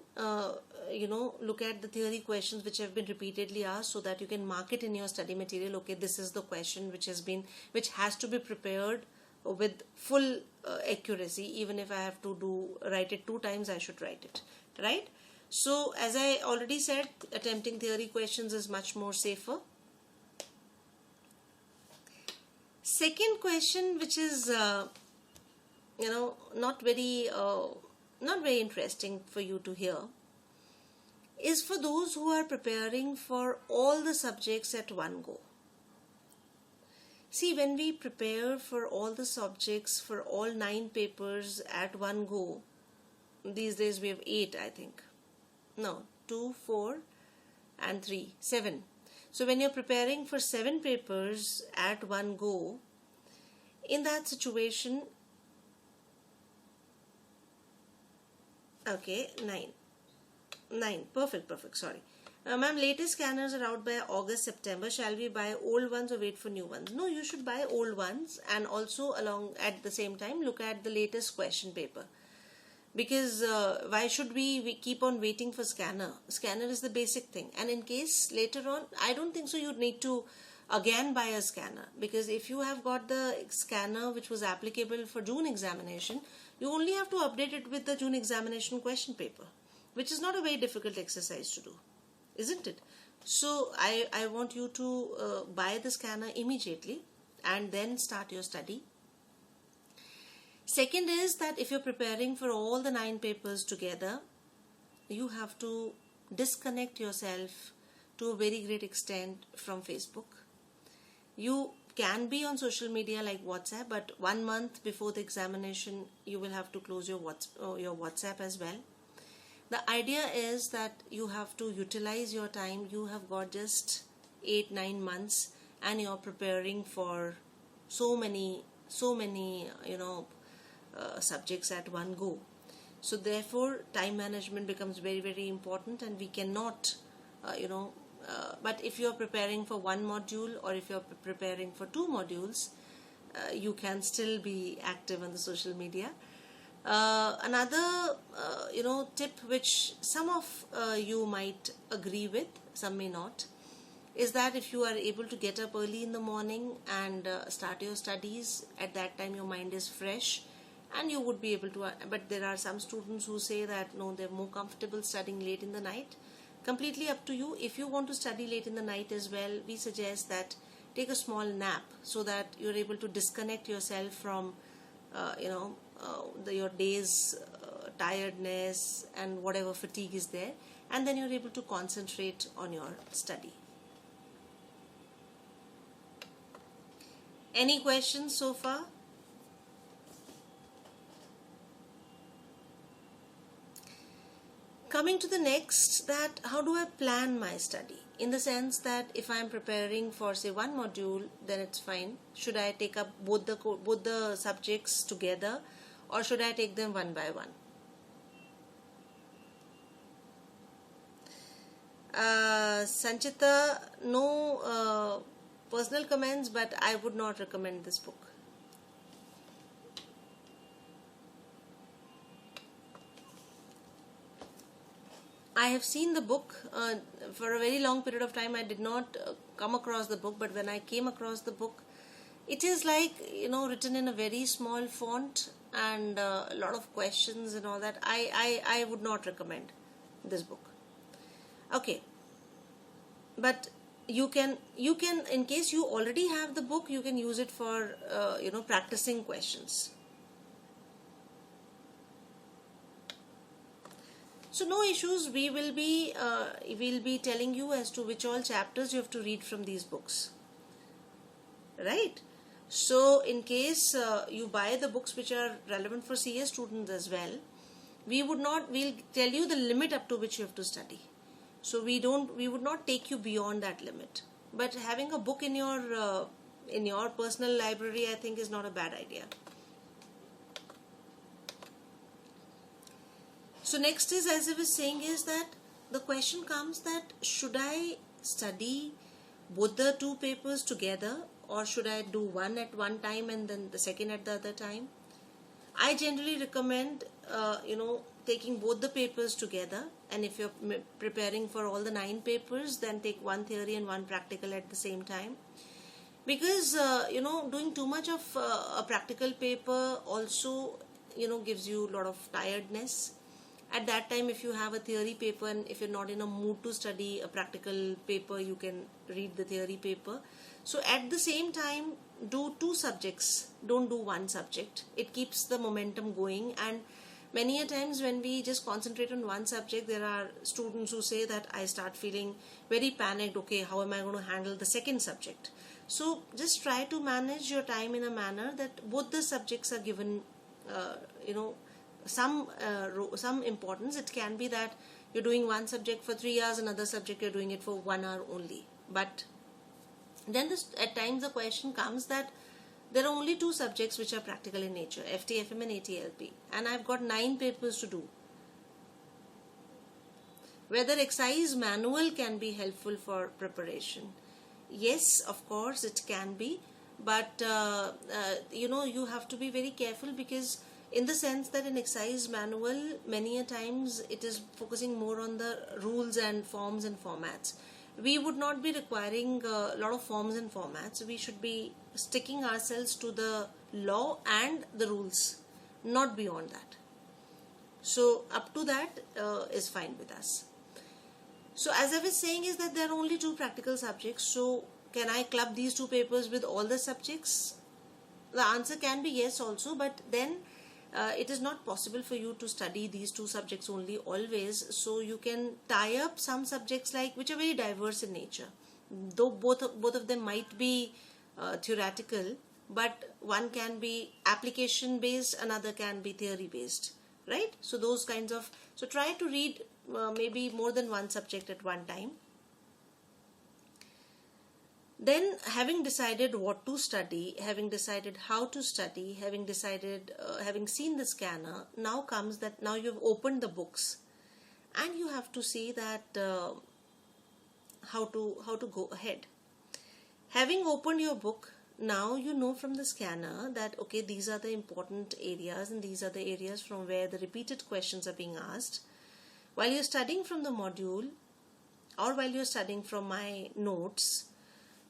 look at the theory questions which have been repeatedly asked, so that you can mark it in your study material. Okay, this is the question which has to be prepared with full accuracy. Even if I have to write it 2 times, I should write it, right? So as I already said, attempting theory questions is much more safer. Second question, which is not very interesting for you to hear, is for those who are preparing for all the subjects at one go. See, when we prepare for all the subjects, for all 9 papers at one go, these days we have 8, I think. No, 2, 4 and 3, 7. So when you're preparing for 7 papers at one go, in that situation, okay, 9. Perfect, sorry. Ma'am, latest scanners are out by August, September. Shall we buy old ones or wait for new ones? No, you should buy old ones, and also at the same time look at the latest question paper. Because why should we keep on waiting for scanner? Scanner is the basic thing. And in case later on, I don't think so you'd need to again buy a scanner. Because if you have got the scanner which was applicable for June examination, you only have to update it with the June examination question paper, which is not a very difficult exercise to do, isn't it? So I want you to buy the scanner immediately and then start your study. Second is that if you're preparing for all the 9 papers together, you have to disconnect yourself to a very great extent from Facebook. You can be on social media like WhatsApp, but 1 month before the examination, you will have to close your WhatsApp as well. The idea is that you have to utilize your time. You have got just 8-9 months, and you're preparing for so many subjects at one go. So therefore, time management becomes very, very important, and we cannot, but if you're preparing for 1 module, or if you're preparing for 2 modules, you can still be active on the social media. Another tip which some of you might agree with, some may not, is that if you are able to get up early in the morning and start your studies, at that time your mind is fresh and you would be able to, but there are some students who say that no, they're more comfortable studying late in the night. Completely up to you. If you want to study late in the night as well, we suggest that take a small nap so that you're able to disconnect yourself from your day's tiredness and whatever fatigue is there, and then you're able to concentrate on your study. Any questions so far? Coming to the next, that how do I plan my study? In the sense that if I'm preparing for say 1 module, then it's fine. Should I take up both the subjects together, or should I take them one by one? Sanchita, no personal comments, but I would not recommend this book. I have seen the book for a very long period of time. I did not come across the book, but when I came across the book, it is like, written in a very small font and a lot of questions and all that. I would not recommend this book. Okay, but you can, in case you already have the book, you can use it for practicing questions. So no issues. We will be telling you as to which all chapters you have to read from these books, right? So in case you buy the books which are relevant for CA students as well, we'll tell you the limit up to which you have to study. So we would not take you beyond that limit. But having a book in your personal library, I think, is not a bad idea. So next is, as I was saying, is that the question comes that should I study both the two papers together, or should I do one at one time and then the second at the other time? I generally recommend taking both the papers together, and if you're preparing for all the 9 papers, then take one theory and one practical at the same time, because doing too much of a practical paper also gives you a lot of tiredness. At that time, if you have a theory paper and if you're not in a mood to study a practical paper, you can read the theory paper. So at the same time, do 2 subjects, don't do one subject. It keeps the momentum going, and many a times when we just concentrate on one subject, there are students who say that I start feeling very panicked. Okay, how am I going to handle the second subject? So just try to manage your time in a manner that both the subjects are given some importance. It can be that you're doing one subject for 3 hours, another subject you're doing it for 1 hour only. But then at times the question comes that there are only 2 subjects which are practical in nature, FTFM and Atlp, and I've got 9 papers to do. Whether exercise manual can be helpful for preparation? Yes, of course it can be, but you have to be very careful, because in the sense that in exercise manual, many a times it is focusing more on the rules and forms and formats. We would not be requiring a lot of forms and formats. We should be sticking ourselves to the law and the rules, not beyond that. So up to that is fine with us. So as I was saying, is that there are only 2 practical subjects. So can I club these 2 papers with all the subjects? The answer can be yes also, but then it is not possible for you to study these 2 subjects only always. So you can tie up some subjects which are very diverse in nature, though both of them might be theoretical, but one can be application based, another can be theory based, right? So those kinds of, so try to read maybe more than one subject at one time. Then, having decided what to study, having decided how to study, having decided, having seen the scanner, now comes that now you've opened the books and you have to see that how to go ahead. Having opened your book, now you know from the scanner that okay, these are the important areas and these are the areas from where the repeated questions are being asked. While you're studying from the module or while you're studying from my notes,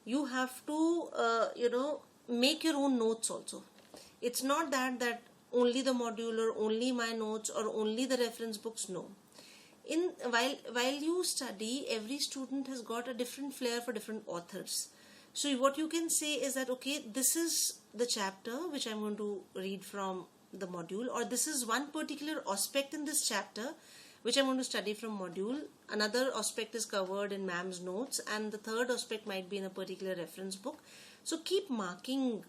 you have to make your own notes also. It's not that only the module or only my notes or only the reference books. No. While you study, every student has got a different flair for different authors. So what you can say is that okay, this is the chapter which I'm going to read from the module, or this is one particular aspect in this chapter which I'm going to study from module. Another aspect is covered in ma'am's notes, and the third aspect might be in a particular reference book. So keep marking,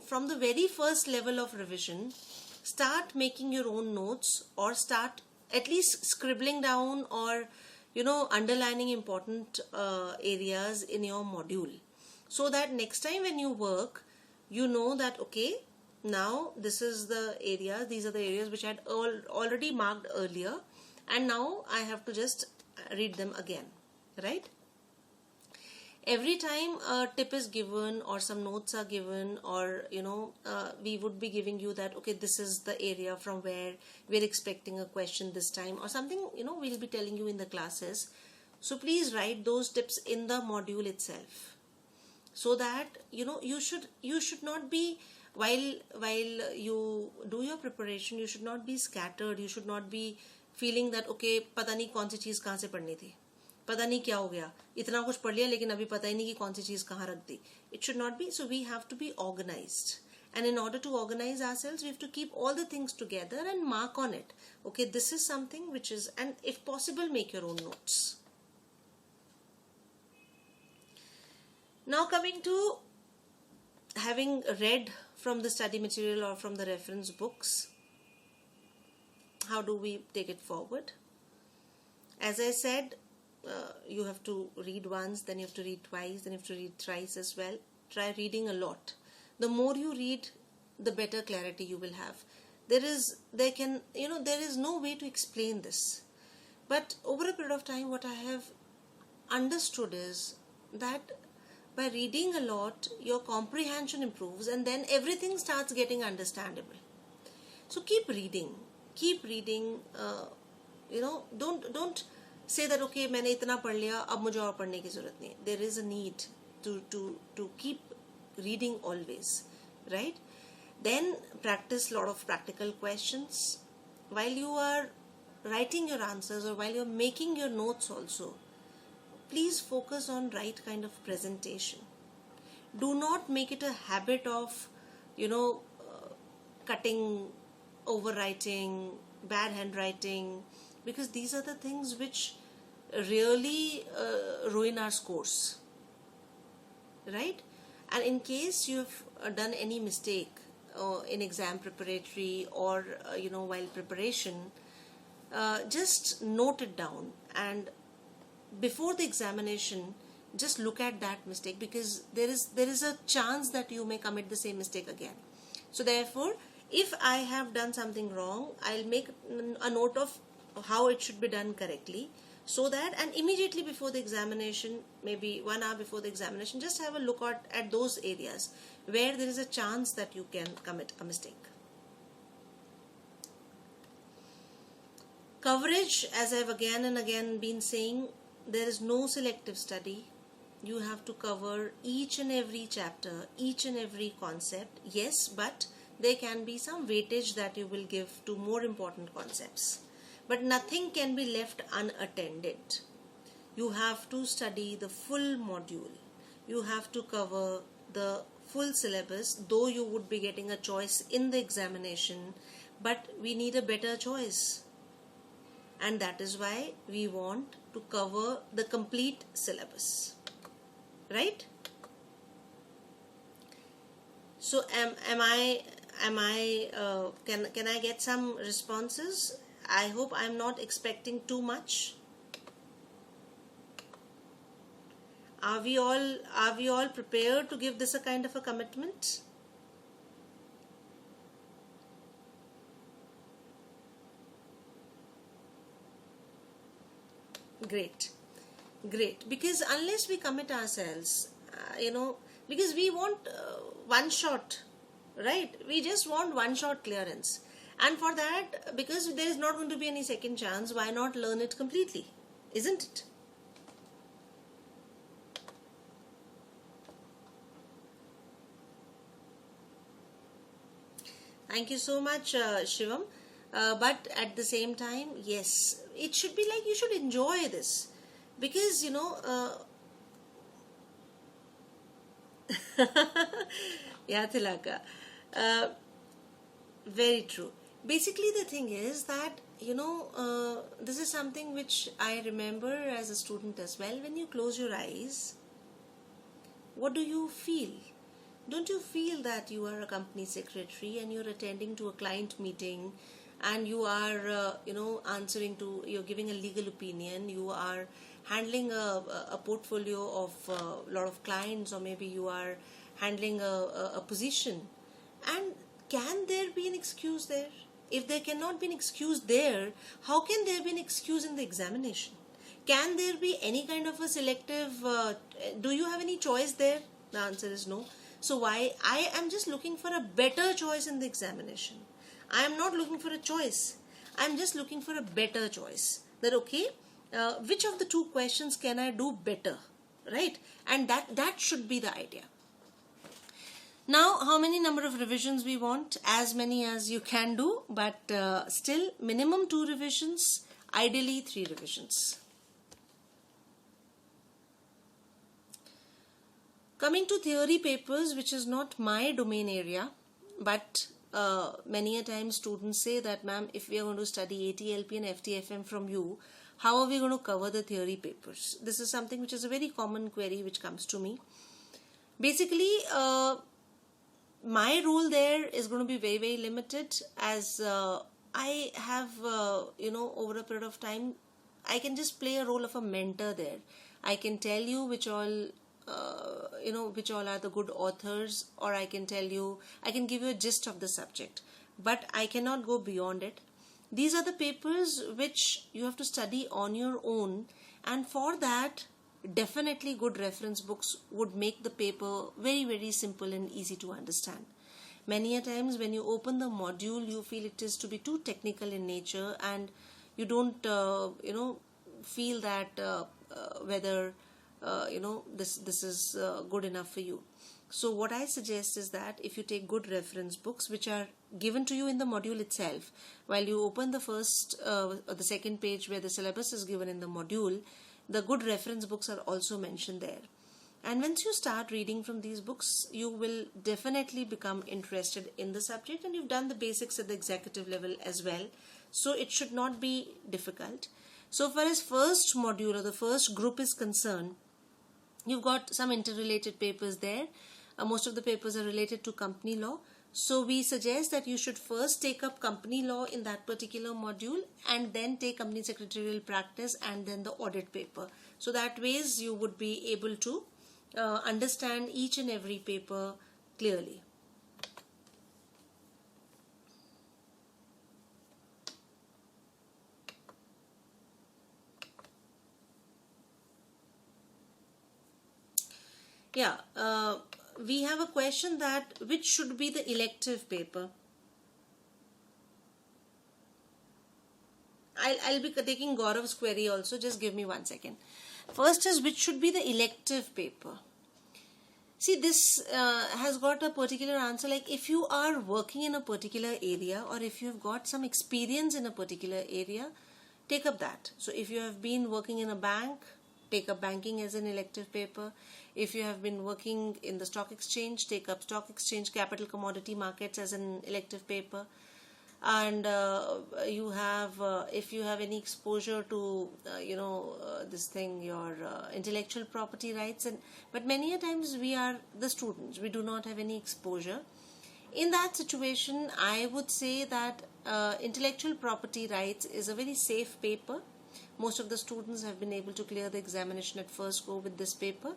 from the very first level of revision, start making your own notes, or start at least scribbling down or underlining important areas in your module, so that next time when you work, you know that okay, now this is the area, these are the areas which I had already marked earlier, and now I have to just read them again, right? Every time a tip is given or some notes are given, or we would be giving you that okay, this is the area from where we're expecting a question this time or something, we'll be telling you in the classes. So please write those tips in the module itself, so that you should not be, while you do your preparation, you should not be scattered. You should not be feeling that okay, पता नहीं कौन सी चीज कहाँ से पढ़नी थी, पता नहीं क्या हो गया, इतना कुछ पढ़ लिया लेकिन अभी पता ही नहीं कि कौन सी चीज कहाँ रख दी. It should not be. So we have to be organized, and in order to organize ourselves, we have to keep all the things together and mark on it. Okay, this is something which is, and if possible, make your own notes. Now coming to having read from the study material or from the reference books, how do we take it forward? As I said, you have to read once, then you have to read twice, then you have to read thrice as well. Try reading a lot. The more you read, the better clarity you will have. There is no way to explain this. But over a period of time, what I have understood is that by reading a lot, your comprehension improves, and then everything starts getting understandable. So keep reading. Don't say that okay, मैंने इतना पढ़ लिया, अब मुझे और पढ़ने की जरूरत नहीं. There is a need to keep reading always, right? Then practice a lot of practical questions while you are writing your answers or while you're making your notes also. Please focus on right kind of presentation. Do not make it a habit of cutting, overwriting, bad handwriting, because these are the things which really ruin our scores, right? And in case you've done any mistake in exam preparatory or while preparation, just note it down, and before the examination just look at that mistake, because there is a chance that you may commit the same mistake again. So therefore, if I have done something wrong, I'll make a note of how it should be done correctly, so that, and immediately before the examination, maybe 1 hour before the examination, just have a look at those areas where there is a chance that you can commit a mistake. Coverage, as I've again and again been saying, there is no selective study. You have to cover each and every chapter, each and every concept. Yes, but there can be some weightage that you will give to more important concepts. But nothing can be left unattended. You have to study the full module. You have to cover the full syllabus, though you would be getting a choice in the examination, but we need a better choice. And that is why we want to cover the complete syllabus, right? So can I get some responses? I hope I'm not expecting too much. Are we all prepared to give this a kind of a commitment? Great. Because unless we commit ourselves, because we want one shot, right? We just want one shot clearance. And for that, because there is not going to be any second chance, why not learn it completely? Isn't it? Thank you so much, Shivam. But at the same time, yes, it should be like you should enjoy this, because yeah, Tilaka, very true. Basically, the thing is that this is something which I remember as a student as well. When you close your eyes, what do you feel? Don't you feel that you are a company secretary and you're attending to a client meeting, and you are you're giving a legal opinion, you are handling a portfolio of a lot of clients, or maybe you are handling a position, and can there be an excuse there? If there cannot be an excuse there, how can there be an excuse in the examination? Can there be any kind of a selective, do you have any choice there? The answer is no. So why? I am just looking for a better choice in the examination. I am not looking for a choice. I am just looking for a better choice. That okay, which of the two questions can I do better, right? And that should be the idea. Now, how many number of revisions we want? As many as you can do, but still minimum 2 revisions, ideally 3 revisions. Coming to theory papers, which is not my domain area, but many a time students say that, ma'am, if we are going to study Atlp and FTFM from you, how are we going to cover the theory papers? This is something which is a very common query which comes to me. Basically, my role there is going to be very, very limited, as I have, over a period of time, I can just play a role of a mentor there. I can tell you which all are the good authors, or I can give you a gist of the subject, but I cannot go beyond it. These are the papers which you have to study on your own, and for that, definitely good reference books would make the paper very, very simple and easy to understand. Many a times when you open the module, you feel it is to be too technical in nature, and you don't, feel that whether this is good enough for you. So what I suggest is that if you take good reference books which are given to you in the module itself, while you open the first or the second page where the syllabus is given in the module, the good reference books are also mentioned there. And once you start reading from these books, you will definitely become interested in the subject, and you've done the basics at the executive level as well. So it should not be difficult. So far as first module or the first group is concerned, you've got some interrelated papers there. Most of the papers are related to company law. So we suggest that you should first take up company law in that particular module, and then take company secretarial practice, and then the audit paper. So that ways you would be able to understand each and every paper clearly. Yeah, we have a question that which should be the elective paper. I'll be taking Gaurav's query also. Just give me 1 second. First is which should be the elective paper. See, this has got a particular answer. Like if you are working in a particular area, or if you have got some experience in a particular area, take up that. So if you have been working in a bank, take up banking as an elective paper. If you have been working in the stock exchange, take up stock exchange, capital, commodity markets as an elective paper. And you have, if you have any exposure to, this thing, your intellectual property rights, but many a times we are the students, we do not have any exposure. In that situation, I would say that intellectual property rights is a very safe paper. Most of the students have been able to clear the examination at first go with this paper.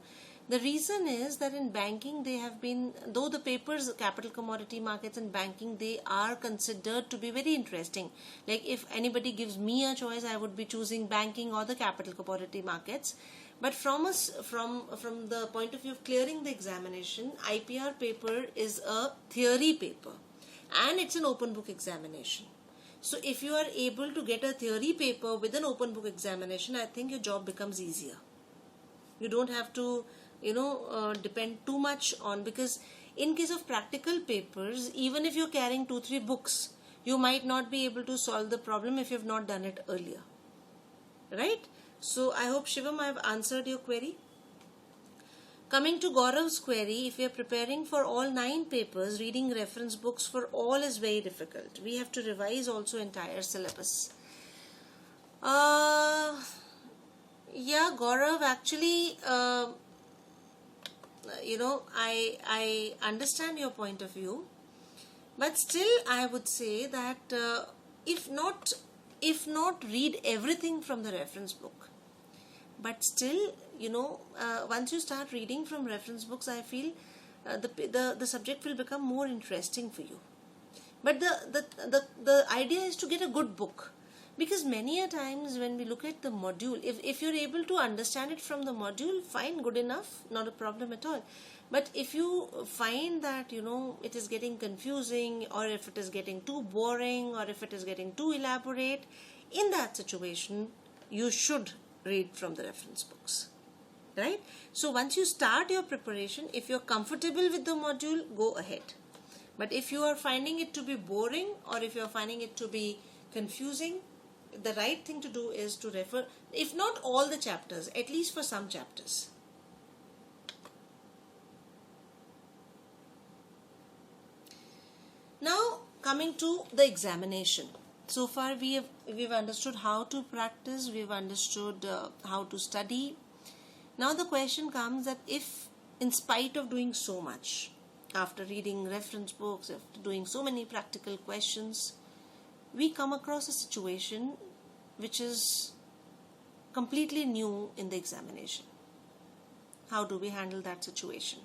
The reason is that in banking they have been, though the papers, capital, commodity markets and banking, they are considered to be very interesting. Like if anybody gives me a choice, I would be choosing banking or the capital, commodity markets. But from the point of view of clearing the examination, IPR paper is a theory paper, and it's an open book examination. So if you are able to get a theory paper with an open book examination, I think your job becomes easier. You don't have to depend too much on, because in case of practical papers, even if you're carrying 2-3 books, you might not be able to solve the problem if you've not done it earlier, right? So I hope, Shivam, I have answered your query. Coming to Gaurav's query, if we are preparing for all 9 papers, reading reference books for all is very difficult. We have to revise also entire syllabus. Yeah, Gaurav, actually, I understand your point of view, but still I would say that if not read everything from the reference book, but still, once you start reading from reference books, I feel the subject will become more interesting for you. But the idea is to get a good book. Because many a times when we look at the module, if you're able to understand it from the module, fine, good enough, not a problem at all. But if you find that, it is getting confusing, or if it is getting too boring, or if it is getting too elaborate, in that situation, you should read from the reference books, right? So once you start your preparation, if you're comfortable with the module, go ahead. But if you are finding it to be boring, or if you're finding it to be confusing, the right thing to do is to refer, if not all the chapters, at least for some chapters. Now coming to the examination. So far we've understood how to practice, we've understood how to study. Now the question comes that if, in spite of doing so much, after reading reference books, after doing so many practical questions, we come across a situation which is completely new in the examination. How do we handle that situation?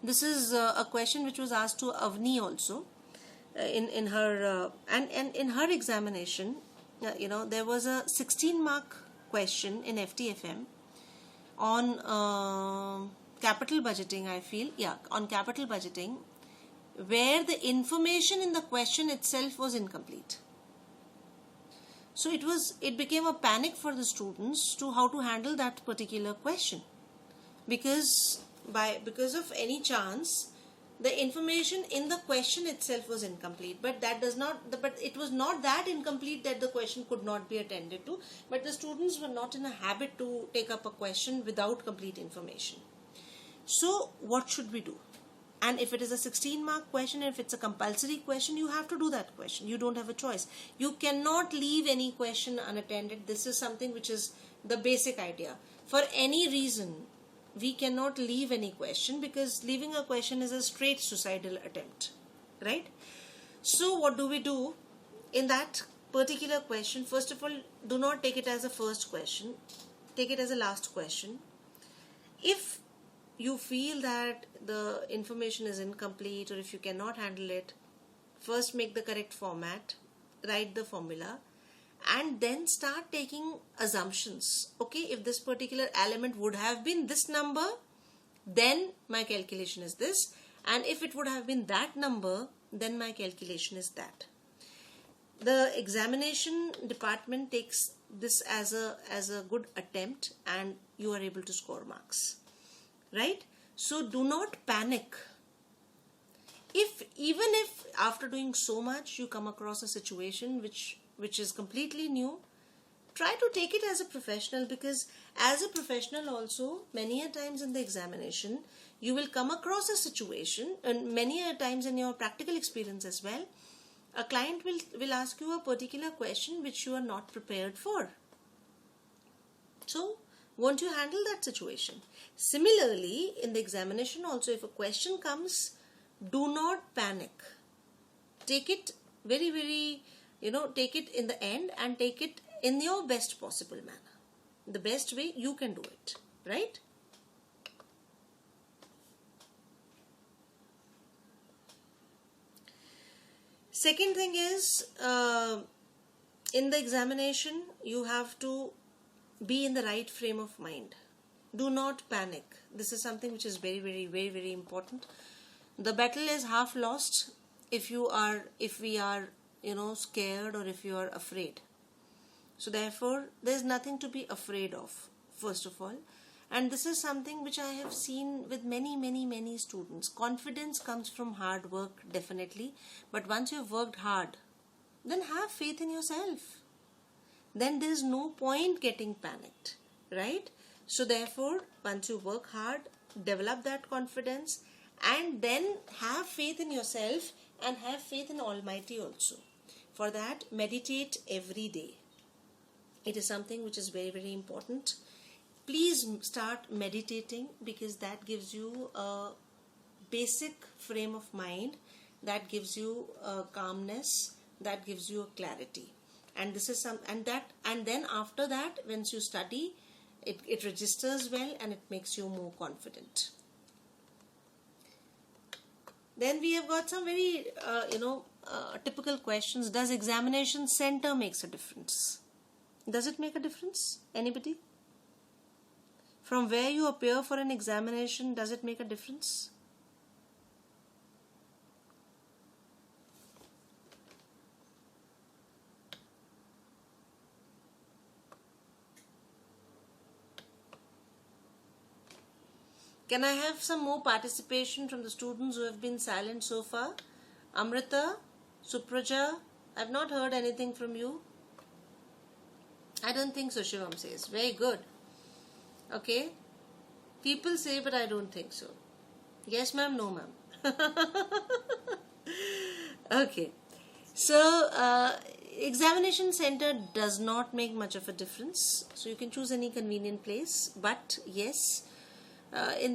This is a question which was asked to Avni also in her and in her examination. There was a 16-mark question in FTFM on capital budgeting, I feel. Yeah, on capital budgeting, where the information in the question itself was incomplete. So it became a panic for the students to how to handle that particular question, because of any chance the information in the question itself was incomplete, but it was not that incomplete that the question could not be attended to, but the students were not in a habit to take up a question without complete information. So what should we do? And if it is a 16-mark question, if it's a compulsory question, you have to do that question. You don't have a choice. You cannot leave any question unattended. This is something which is the basic idea. For any reason, we cannot leave any question, because leaving a question is a straight suicidal attempt, right? So what do we do in that particular question? First of all, do not take it as a first question. Take it as a last question. If you feel that the information is incomplete, or if you cannot handle it, first make the correct format, write the formula, and then start taking assumptions. Okay, if this particular element would have been this number, then my calculation is this, and if it would have been that number, then my calculation is that. The examination department takes this as a good attempt, and you are able to score marks, right? So do not panic. Even if after doing so much you come across a situation which is completely new, try to take it as a professional, because as a professional also, many a times in the examination you will come across a situation, and many a times in your practical experience as well, a client will ask you a particular question which you are not prepared for. So won't you handle that situation? Similarly, in the examination also, if a question comes, do not panic. Take it very, very, take it in the end, and take it in your best possible manner. The best way you can do it, right? Second thing is, in the examination, you have to be in the right frame of mind. Do not panic. This is something which is very, very, very, very important. The battle is half lost if we are, scared, or if you are afraid. So therefore, there is nothing to be afraid of, first of all. And this is something which I have seen with many, many, many students. Confidence comes from hard work, definitely. But once you have worked hard, then have faith in yourself. Then there is no point getting panicked, right? So therefore, once you work hard, develop that confidence, and then have faith in yourself and have faith in Almighty also. For that, meditate every day. It is something which is very, very important. Please start meditating, because that gives you a basic frame of mind, that gives you a calmness, that gives you a clarity. And this is and then after that, once you study, it registers well, and it makes you more confident. Then we have got some very typical questions. Does examination center makes a difference? Does it make a difference? Anybody? From where you appear for an examination, does it make a difference? Can I have some more participation from the students who have been silent so far? Amrita, Supraja, I've not heard anything from you. I don't think so, Shivam says. Very good. Okay. People say, but I don't think so. Yes, ma'am, no, ma'am. Okay. So, examination center does not make much of a difference. So, you can choose any convenient place. But, yes,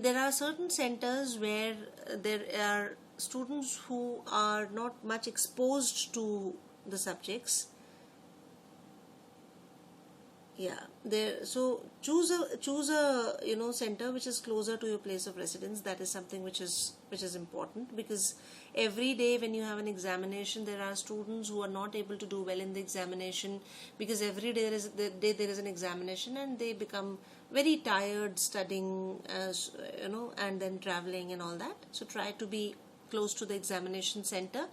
there are certain centers where there are students who are not much exposed to the subjects. Yeah, there. So choose a center which is closer to your place of residence. That is something which is important, because every day when you have an examination, there are students who are not able to do well in the examination, because every day there is an examination, and they become very tired studying, and then traveling and all that. So try to be close to the examination center.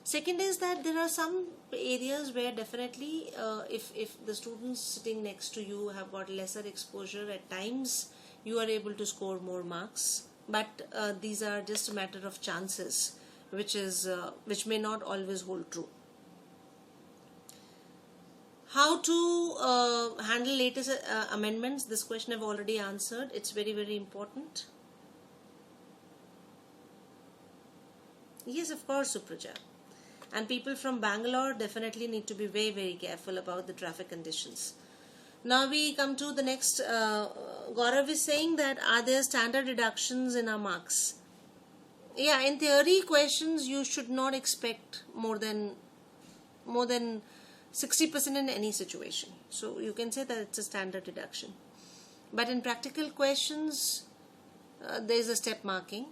Second is that there are some areas where definitely if the students sitting next to you have got lesser exposure, at times you are able to score more marks, but these are just a matter of chances, which may not always hold true. How to handle latest amendments? This question I've already answered. It's very, very important. Yes, of course, Supraja. And people from Bangalore definitely need to be very, very careful about the traffic conditions. Now we come to the next. Gaurav is saying that, are there standard deductions in our marks? Yeah, in theory questions you should not expect more than 60% in any situation. So you can say that it's a standard deduction. But in practical questions, there is a step marking,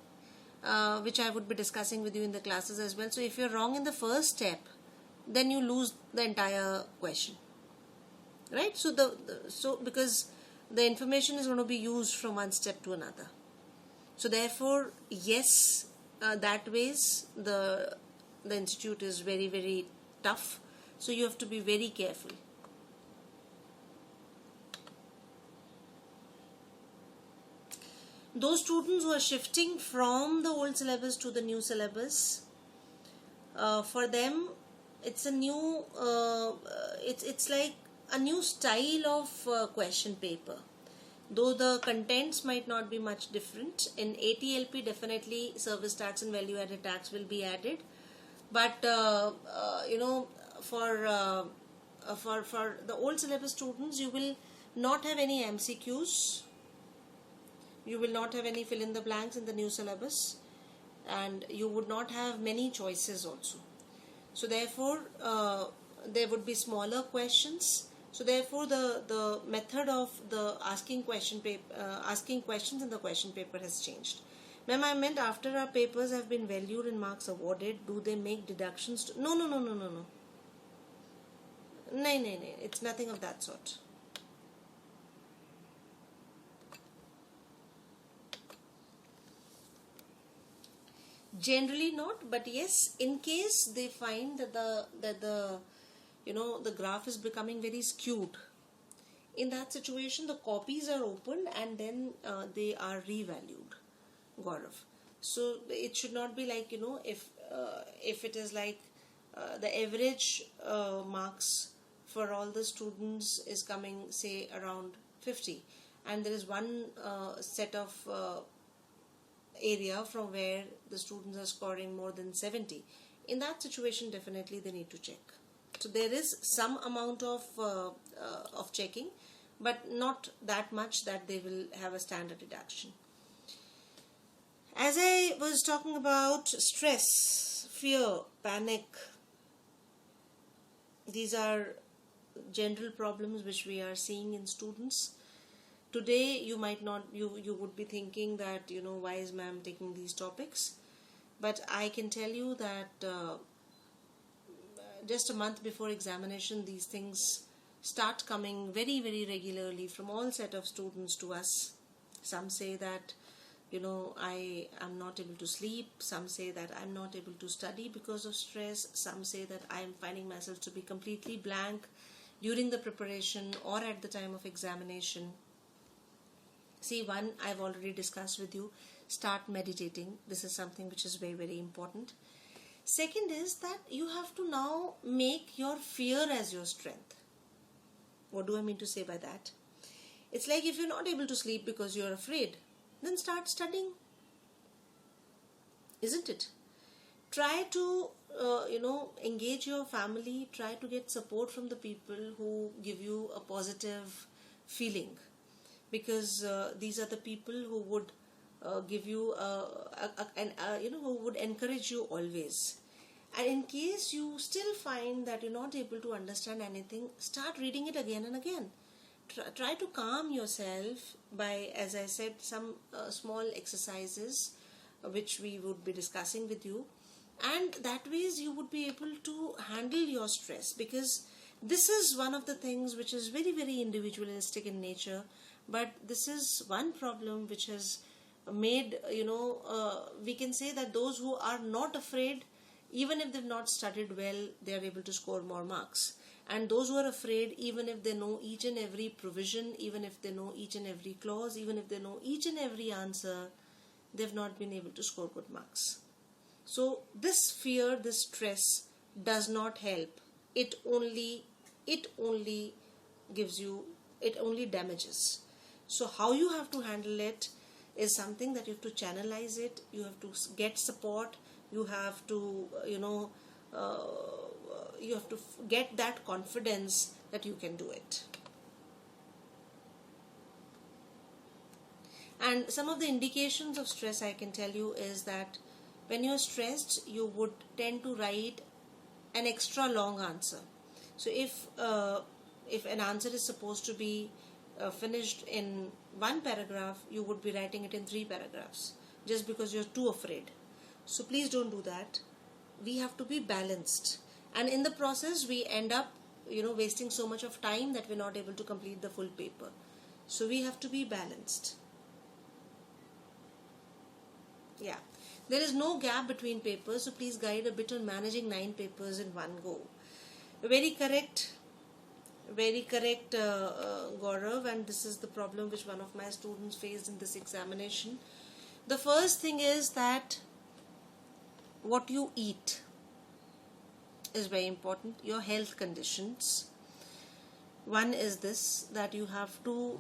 which I would be discussing with you in the classes as well. So if you're wrong in the first step, then you lose the entire question, right? So because the information is going to be used from one step to another. So therefore, yes, that ways the institute is very, very tough. So you have to be very careful. Those students who are shifting from the old syllabus to the new syllabus, for them it's a new it's like a new style of question paper, though the contents might not be much different. In Atlp definitely service tax and value added tax will be added, but for the old syllabus students, you will not have any MCQs. You will not have any fill in the blanks in the new syllabus, and you would not have many choices also. So therefore there would be smaller questions. So therefore the method of the asking questions in the question paper has changed. Ma'am, I meant after our papers have been valued and marks awarded, do they make deductions? No. No, it's nothing of that sort. Generally not, but yes, in case they find that the graph is becoming very skewed, in that situation the copies are opened and then they are revalued, Gaurav. So it should not be like, if it is like the average marks for all the students is coming say around 50, and there is one set of area from where the students are scoring more than 70. In that situation, definitely they need to check. So there is some amount of checking, but not that much that they will have a standard deduction. As I was talking about stress, fear, panic, these are general problems which we are seeing in students. Today you might not, you would be thinking that, why is ma'am taking these topics? But I can tell you that just a month before examination, these things start coming very, very regularly from all set of students to us. Some say that, I am not able to sleep. Some say that I'm not able to study because of stress. Some say that I am finding myself to be completely blank during the preparation or at the time of examination. See, one I've already discussed with you. Start meditating. This is something which is very, very important. Second is that you have to now make your fear as your strength. What do I mean to say by that? It's like if you're not able to sleep because you're afraid, then start studying. Isn't it? Try to, engage your family. Try to get support from the people who give you a positive feeling. Because these are the people who would give you, who would encourage you always. And in case you still find that you're not able to understand anything, start reading it again and again. Try to calm yourself by, as I said, some small exercises which we would be discussing with you. And that ways you would be able to handle your stress, because this is one of the things which is very, very individualistic in nature. But this is one problem which has made, we can say that those who are not afraid, even if they've not studied well, they are able to score more marks. And those who are afraid, even if they know each and every provision, even if they know each and every clause, even if they know each and every answer, they've not been able to score good marks. So this fear, this stress does not help. It only gives you, it only damages. So how you have to handle it is something that you have to channelize it. You have to get support. You have to, you have to get that confidence that you can do it. And some of the indications of stress I can tell you is that when you're stressed, you would tend to write an extra long answer. So if an answer is supposed to be finished in one paragraph, you would be writing it in 3 paragraphs just because you're too afraid. So please don't do that. We have to be balanced, and in the process we end up wasting so much of time that we're not able to complete the full paper. So we have to be balanced. Yeah, there is no gap between papers, so please guide a bit on managing 9 papers in one go. Very correct, Gaurav, and this is the problem which one of my students faced in this examination. The first thing is that what you eat is very important. Your health conditions. One is this, that you have to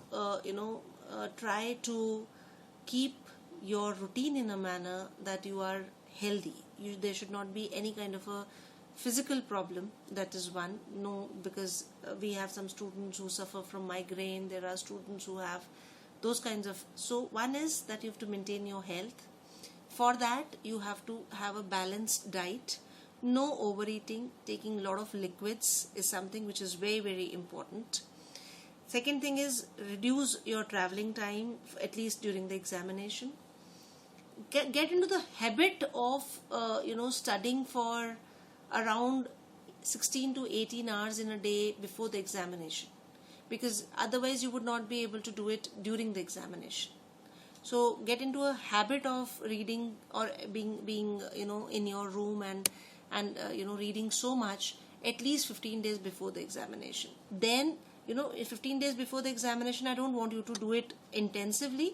try to keep your routine in a manner that you are healthy. There should not be any kind of a physical problem. That is one. No, because we have some students who suffer from migraine. There are students who have those kinds of. So one is that you have to maintain your health. For that, you have to have a balanced diet. No overeating. Taking a lot of liquids is something which is very, very important. Second thing is reduce your traveling time, at least during the examination. Get into the habit of studying for around 16 to 18 hours in a day before the examination, because otherwise you would not be able to do it during the examination. So get into a habit of reading or being in your room and reading so much at least 15 days before the examination. Then 15 days before the examination, I don't want you to do it intensively.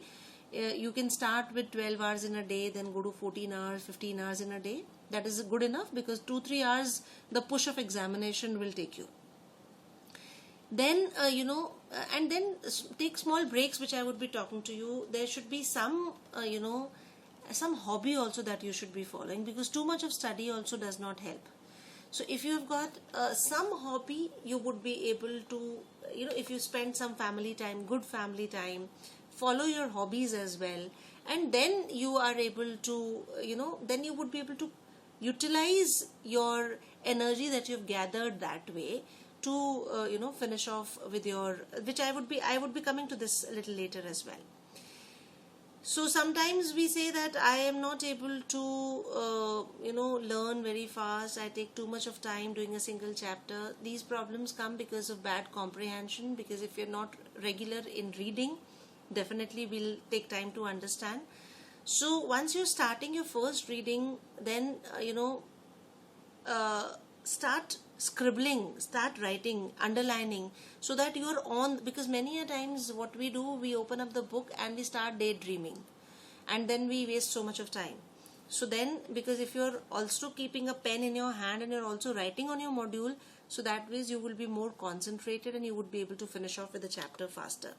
You can start with 12 hours in a day, then go to 14 hours, 15 hours in a day. That is good enough, because 2-3 hours the push of examination will take you. Then and then take small breaks, which I would be talking to you. There should be some some hobby also that you should be following, because too much of study also does not help. So if you have got some hobby, you would be able to, if you spend some family time, good family time, follow your hobbies as well, and then you are able to, then you would be able to utilize your energy that you've gathered that way to, finish off with your, which I would be coming to this a little later as well. So sometimes we say that I am not able to, learn very fast. I take too much of time doing a single chapter. These problems come because of bad comprehension, because if you're not regular in reading, definitely will take time to understand. So once you're starting your first reading, then, start scribbling, start writing, underlining, so that you're on, because many a times what we do, we open up the book and we start daydreaming, and then we waste so much of time. So then, because if you're also keeping a pen in your hand and you're also writing on your module, so that ways you will be more concentrated and you would be able to finish off with the chapter faster.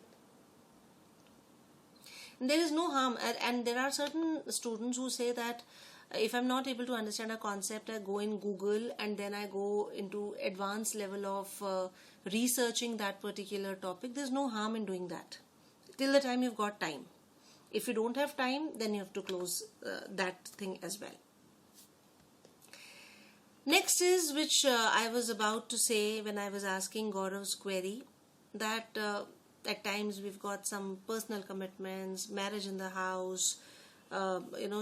And there is no harm, and there are certain students who say that if I'm not able to understand a concept, I go in Google and then I go into advanced level of researching that particular topic. There's no harm in doing that till the time you've got time. If you don't have time, then you have to close that thing as well. Next is, which I was about to say when I was asking Gaurav's query, that at times we've got some personal commitments, marriage in the house,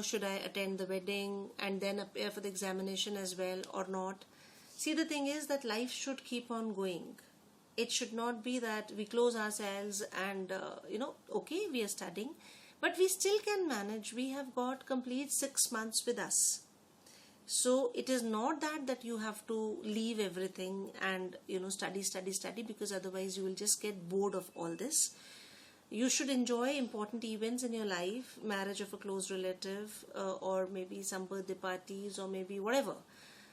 should I attend the wedding and then appear for the examination as well or not? See, the thing is that life should keep on going. It should not be that we close ourselves and, okay, we are studying, but we still can manage. We have got complete 6 months with us. So it is not that you have to leave everything and, study, because otherwise you will just get bored of all this. You should enjoy important events in your life, marriage of a close relative, or maybe some birthday parties, or maybe whatever.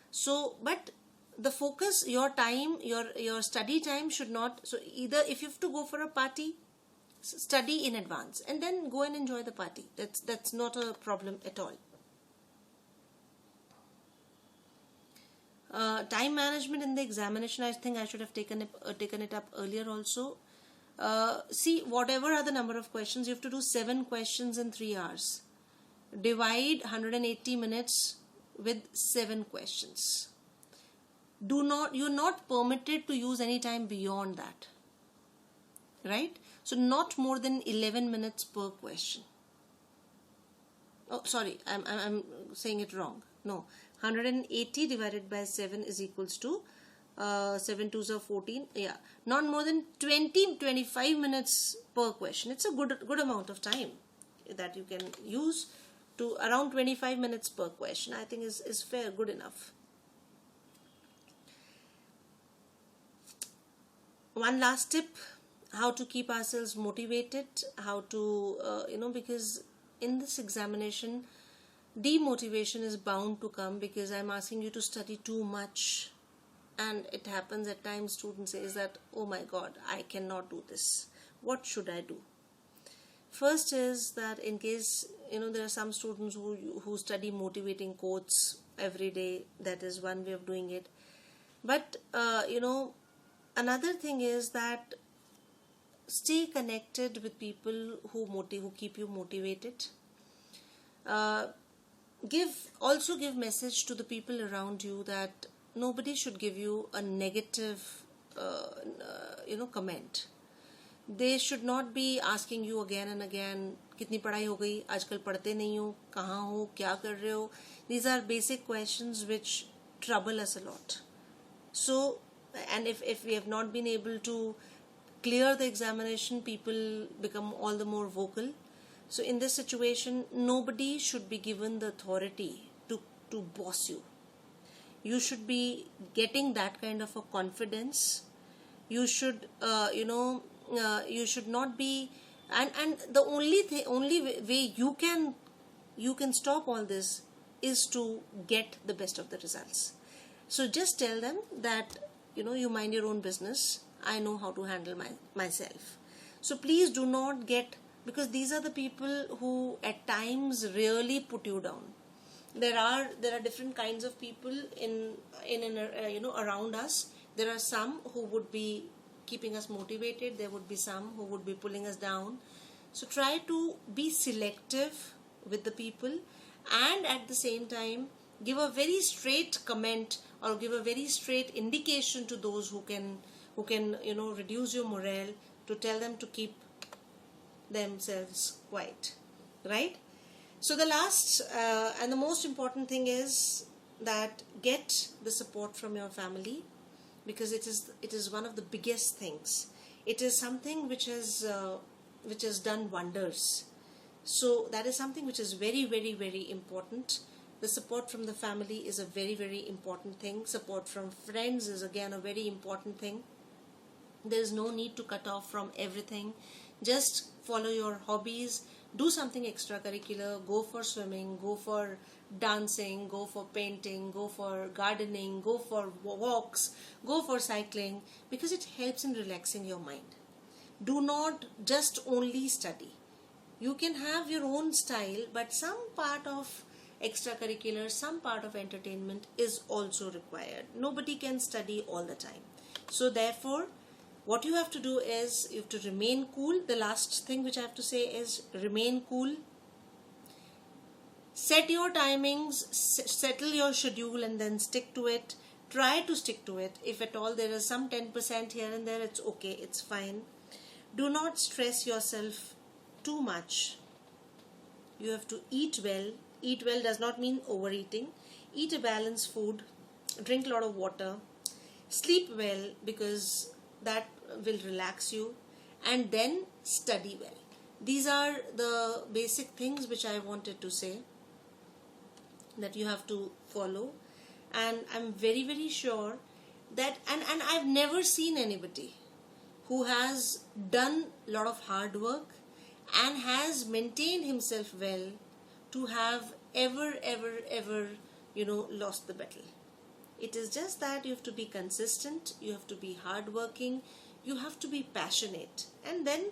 So, but the focus, your time, your study time should not, so either if you have to go for a party, study in advance and then go and enjoy the party. That's not a problem at all. Time management in the examination, I think I should have taken it up earlier also. See, whatever are the number of questions, you have to do 7 questions in 3 hours. Divide 180 minutes with 7 questions. You're not permitted to use any time beyond that. Right? So not more than 11 minutes per question. Oh, sorry, I'm saying it wrong. No, 180 divided by 7 is equals to 7 2s are 14. Yeah, not more than 20-25 minutes per question. It's a good amount of time that you can use. To around 25 minutes per question, I think is fair, good enough. One last tip: how to keep ourselves motivated, how to because in this examination demotivation is bound to come, because I'm asking you to study too much. And it happens at times, student says that, oh my god, I cannot do this. What should I do? First is that, in case, there are some students who study motivating quotes every day. That is one way of doing it. But, another thing is that stay connected with people who keep you motivated. Give message to the people around you that nobody should give you a negative comment. They should not be asking you again and again, कितनी पढ़ाई हो गई, आजकल पढ़ते नहीं हो, कहाँ हो, क्या कर रहे हो. These are basic questions which trouble us a lot. So, and if we have not been able to clear the examination, people become all the more vocal. So in this situation, nobody should be given the authority to boss you. You should be getting that kind of a confidence. You should, you should not be, and the only way you can stop all this is to get the best of the results. So just tell them that, you mind your own business. I know how to handle myself. So please do not get, because these are the people who at times really put you down. There are different kinds of people in around us. There are some who would be keeping us motivated. There would be some who would be pulling us down. So try to be selective with the people, and at the same time give a very straight comment or give a very straight indication to those who can reduce your morale, to tell them to keep themselves quiet, right? So the last and the most important thing is that get the support from your family, because it is one of the biggest things. It is something which has done wonders. So that is something which is very, very, very important. The support from the family is a very, very important thing. Support from friends is again a very important thing. There is no need to cut off from everything. Just follow your hobbies, do something extracurricular, go for swimming, go for dancing, go for painting, go for gardening, go for walks, go for cycling, because it helps in relaxing your mind. Do not just only study. You can have your own style, but some part of extracurricular, some part of entertainment is also required. Nobody can study all the time. So therefore, what you have to do is you have to remain cool. The last thing which I have to say is remain cool. Set your timings, settle your schedule, and then stick to it. Try to stick to it. If at all there is some 10% here and there, it's okay, it's fine. Do not stress yourself too much. You have to eat well. Eat well does not mean overeating. Eat a balanced food. Drink a lot of water. Sleep well, because that will relax you, and then study well. These are the basic things which I wanted to say that you have to follow, and I'm very, very sure that and I've never seen anybody who has done a lot of hard work and has maintained himself well to have ever lost the battle. It is just that you have to be consistent, you have to be hardworking, you have to be passionate, and then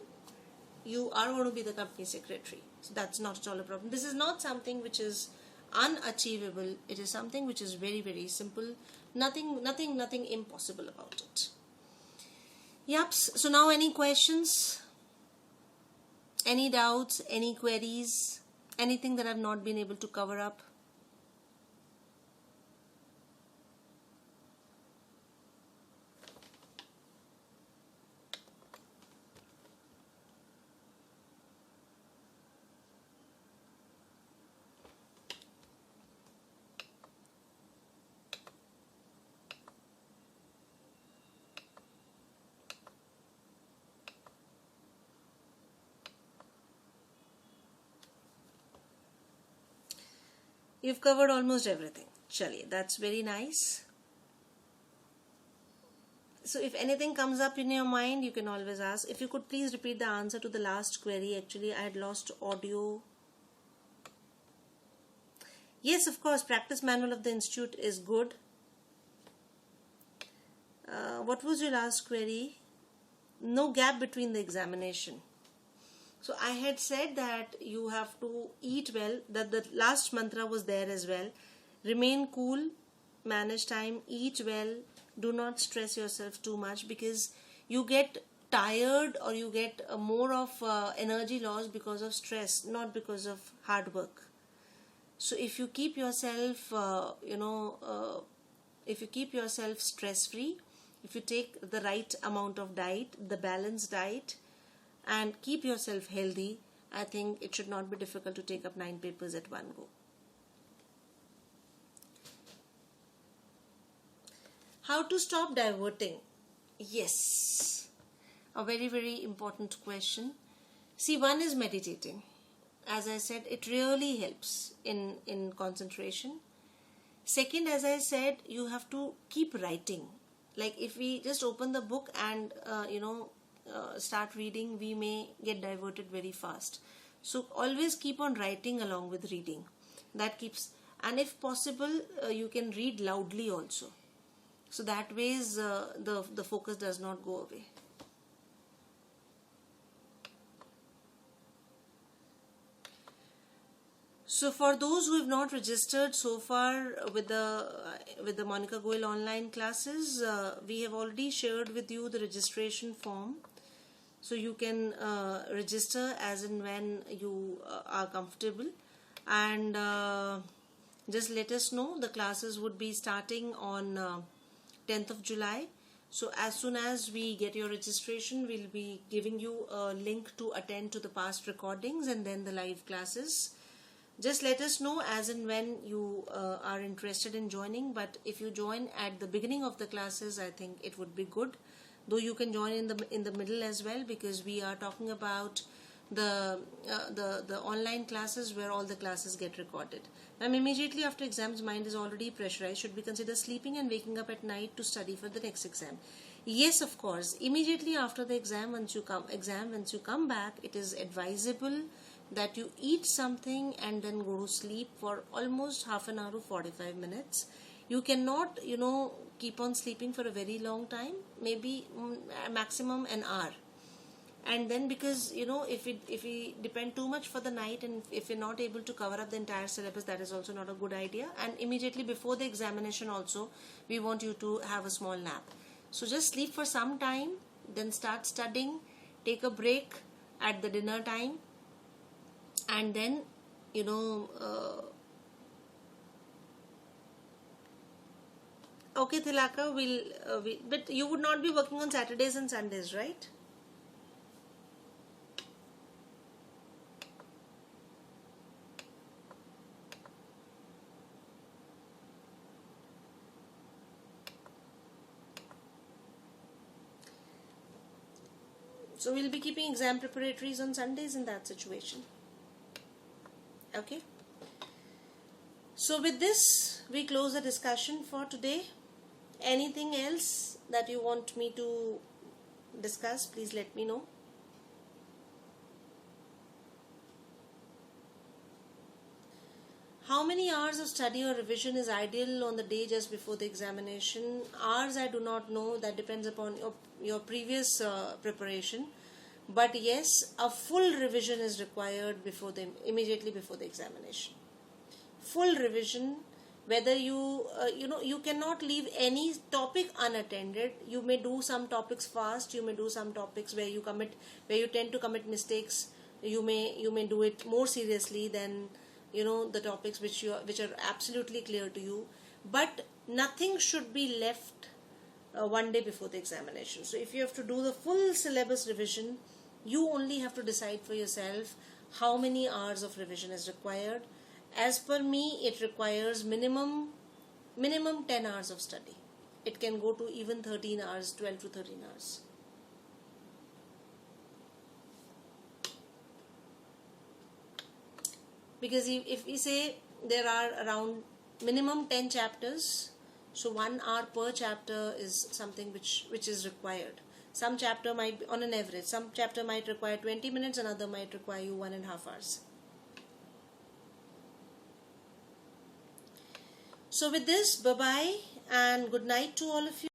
you are going to be the company secretary. So that's not at all a problem. This is not something which is unachievable. It is something which is very, very simple. Nothing impossible about it. Yep. So now, any questions? Any doubts? Any queries? Anything that I've not been able to cover up? You've covered almost everything. Chaliye, that's very nice. So if anything comes up in your mind, you can always ask. If you could please repeat the answer to the last query. Actually, I had lost audio. Yes, of course, practice manual of the institute is good. What was your last query? No gap between the examination. So I had said that you have to eat well, that the last mantra was there as well. Remain cool, manage time, eat well, do not stress yourself too much, because you get tired or you get more of energy loss because of stress, not because of hard work. So if you keep yourself, if you keep yourself stress-free, if you take the right amount of diet, the balanced diet, and keep yourself healthy, I think it should not be difficult to take up 9 papers at one go. How to stop diverting? Yes, a very, very important question. See, one is meditating. As I said, it really helps in concentration. Second, as I said, you have to keep writing. Like if we just open the book and start reading, we may get diverted very fast. So always keep on writing along with reading. That keeps, and if possible, you can read loudly also. So that ways the focus does not go away. So for those who have not registered so far with the Monika Goel online classes, we have already shared with you the registration form. So you can register as and when you are comfortable, and just let us know. The classes would be starting on 10th of July. So as soon as we get your registration, we'll be giving you a link to attend to the past recordings and then the live classes. Just let us know as and when you are interested in joining. But if you join at the beginning of the classes, I think it would be good. Though you can join in the middle as well, because we are talking about the online classes where all the classes get recorded. And immediately after exams, mind is already pressurized. Should we consider sleeping and waking up at night to study for the next exam? Yes, of course. Immediately after the exam, once you come back, it is advisable that you eat something and then go to sleep for almost half an hour to 45 minutes. You cannot, keep on sleeping for a very long time, maybe maximum an hour. And then, because if we depend too much for the night, and if we're not able to cover up the entire syllabus, that is also not a good idea. And immediately before the examination also, we want you to have a small nap. So just sleep for some time, then start studying, take a break at the dinner time, and then okay, Tilaka, but you would not be working on Saturdays and Sundays, right? So we'll be keeping exam preparatories on Sundays in that situation. Okay. So with this, we close the discussion for today. Anything else that you want me to discuss, please let me know. How many hours of study or revision is ideal on the day just before the examination? Hours I do not know, that depends upon your previous preparation. But yes, a full revision is required immediately before the examination. Full revision, whether you cannot leave any topic unattended. You may do some topics fast, you may do some topics where you tend to commit mistakes. You may do it more seriously than the topics which are absolutely clear to you. But nothing should be left one day before the examination. So if you have to do the full syllabus revision, you only have to decide for yourself how many hours of revision is required. As per me, it requires minimum 10 hours of study. It can go to even 13 hours, 12 to 13 hours. Because if we say there are around minimum 10 chapters, so 1 hour per chapter is something which is required. Some chapter might be, on an average, some chapter might require 20 minutes, another might require you 1.5 hours. So with this, bye-bye and good night to all of you.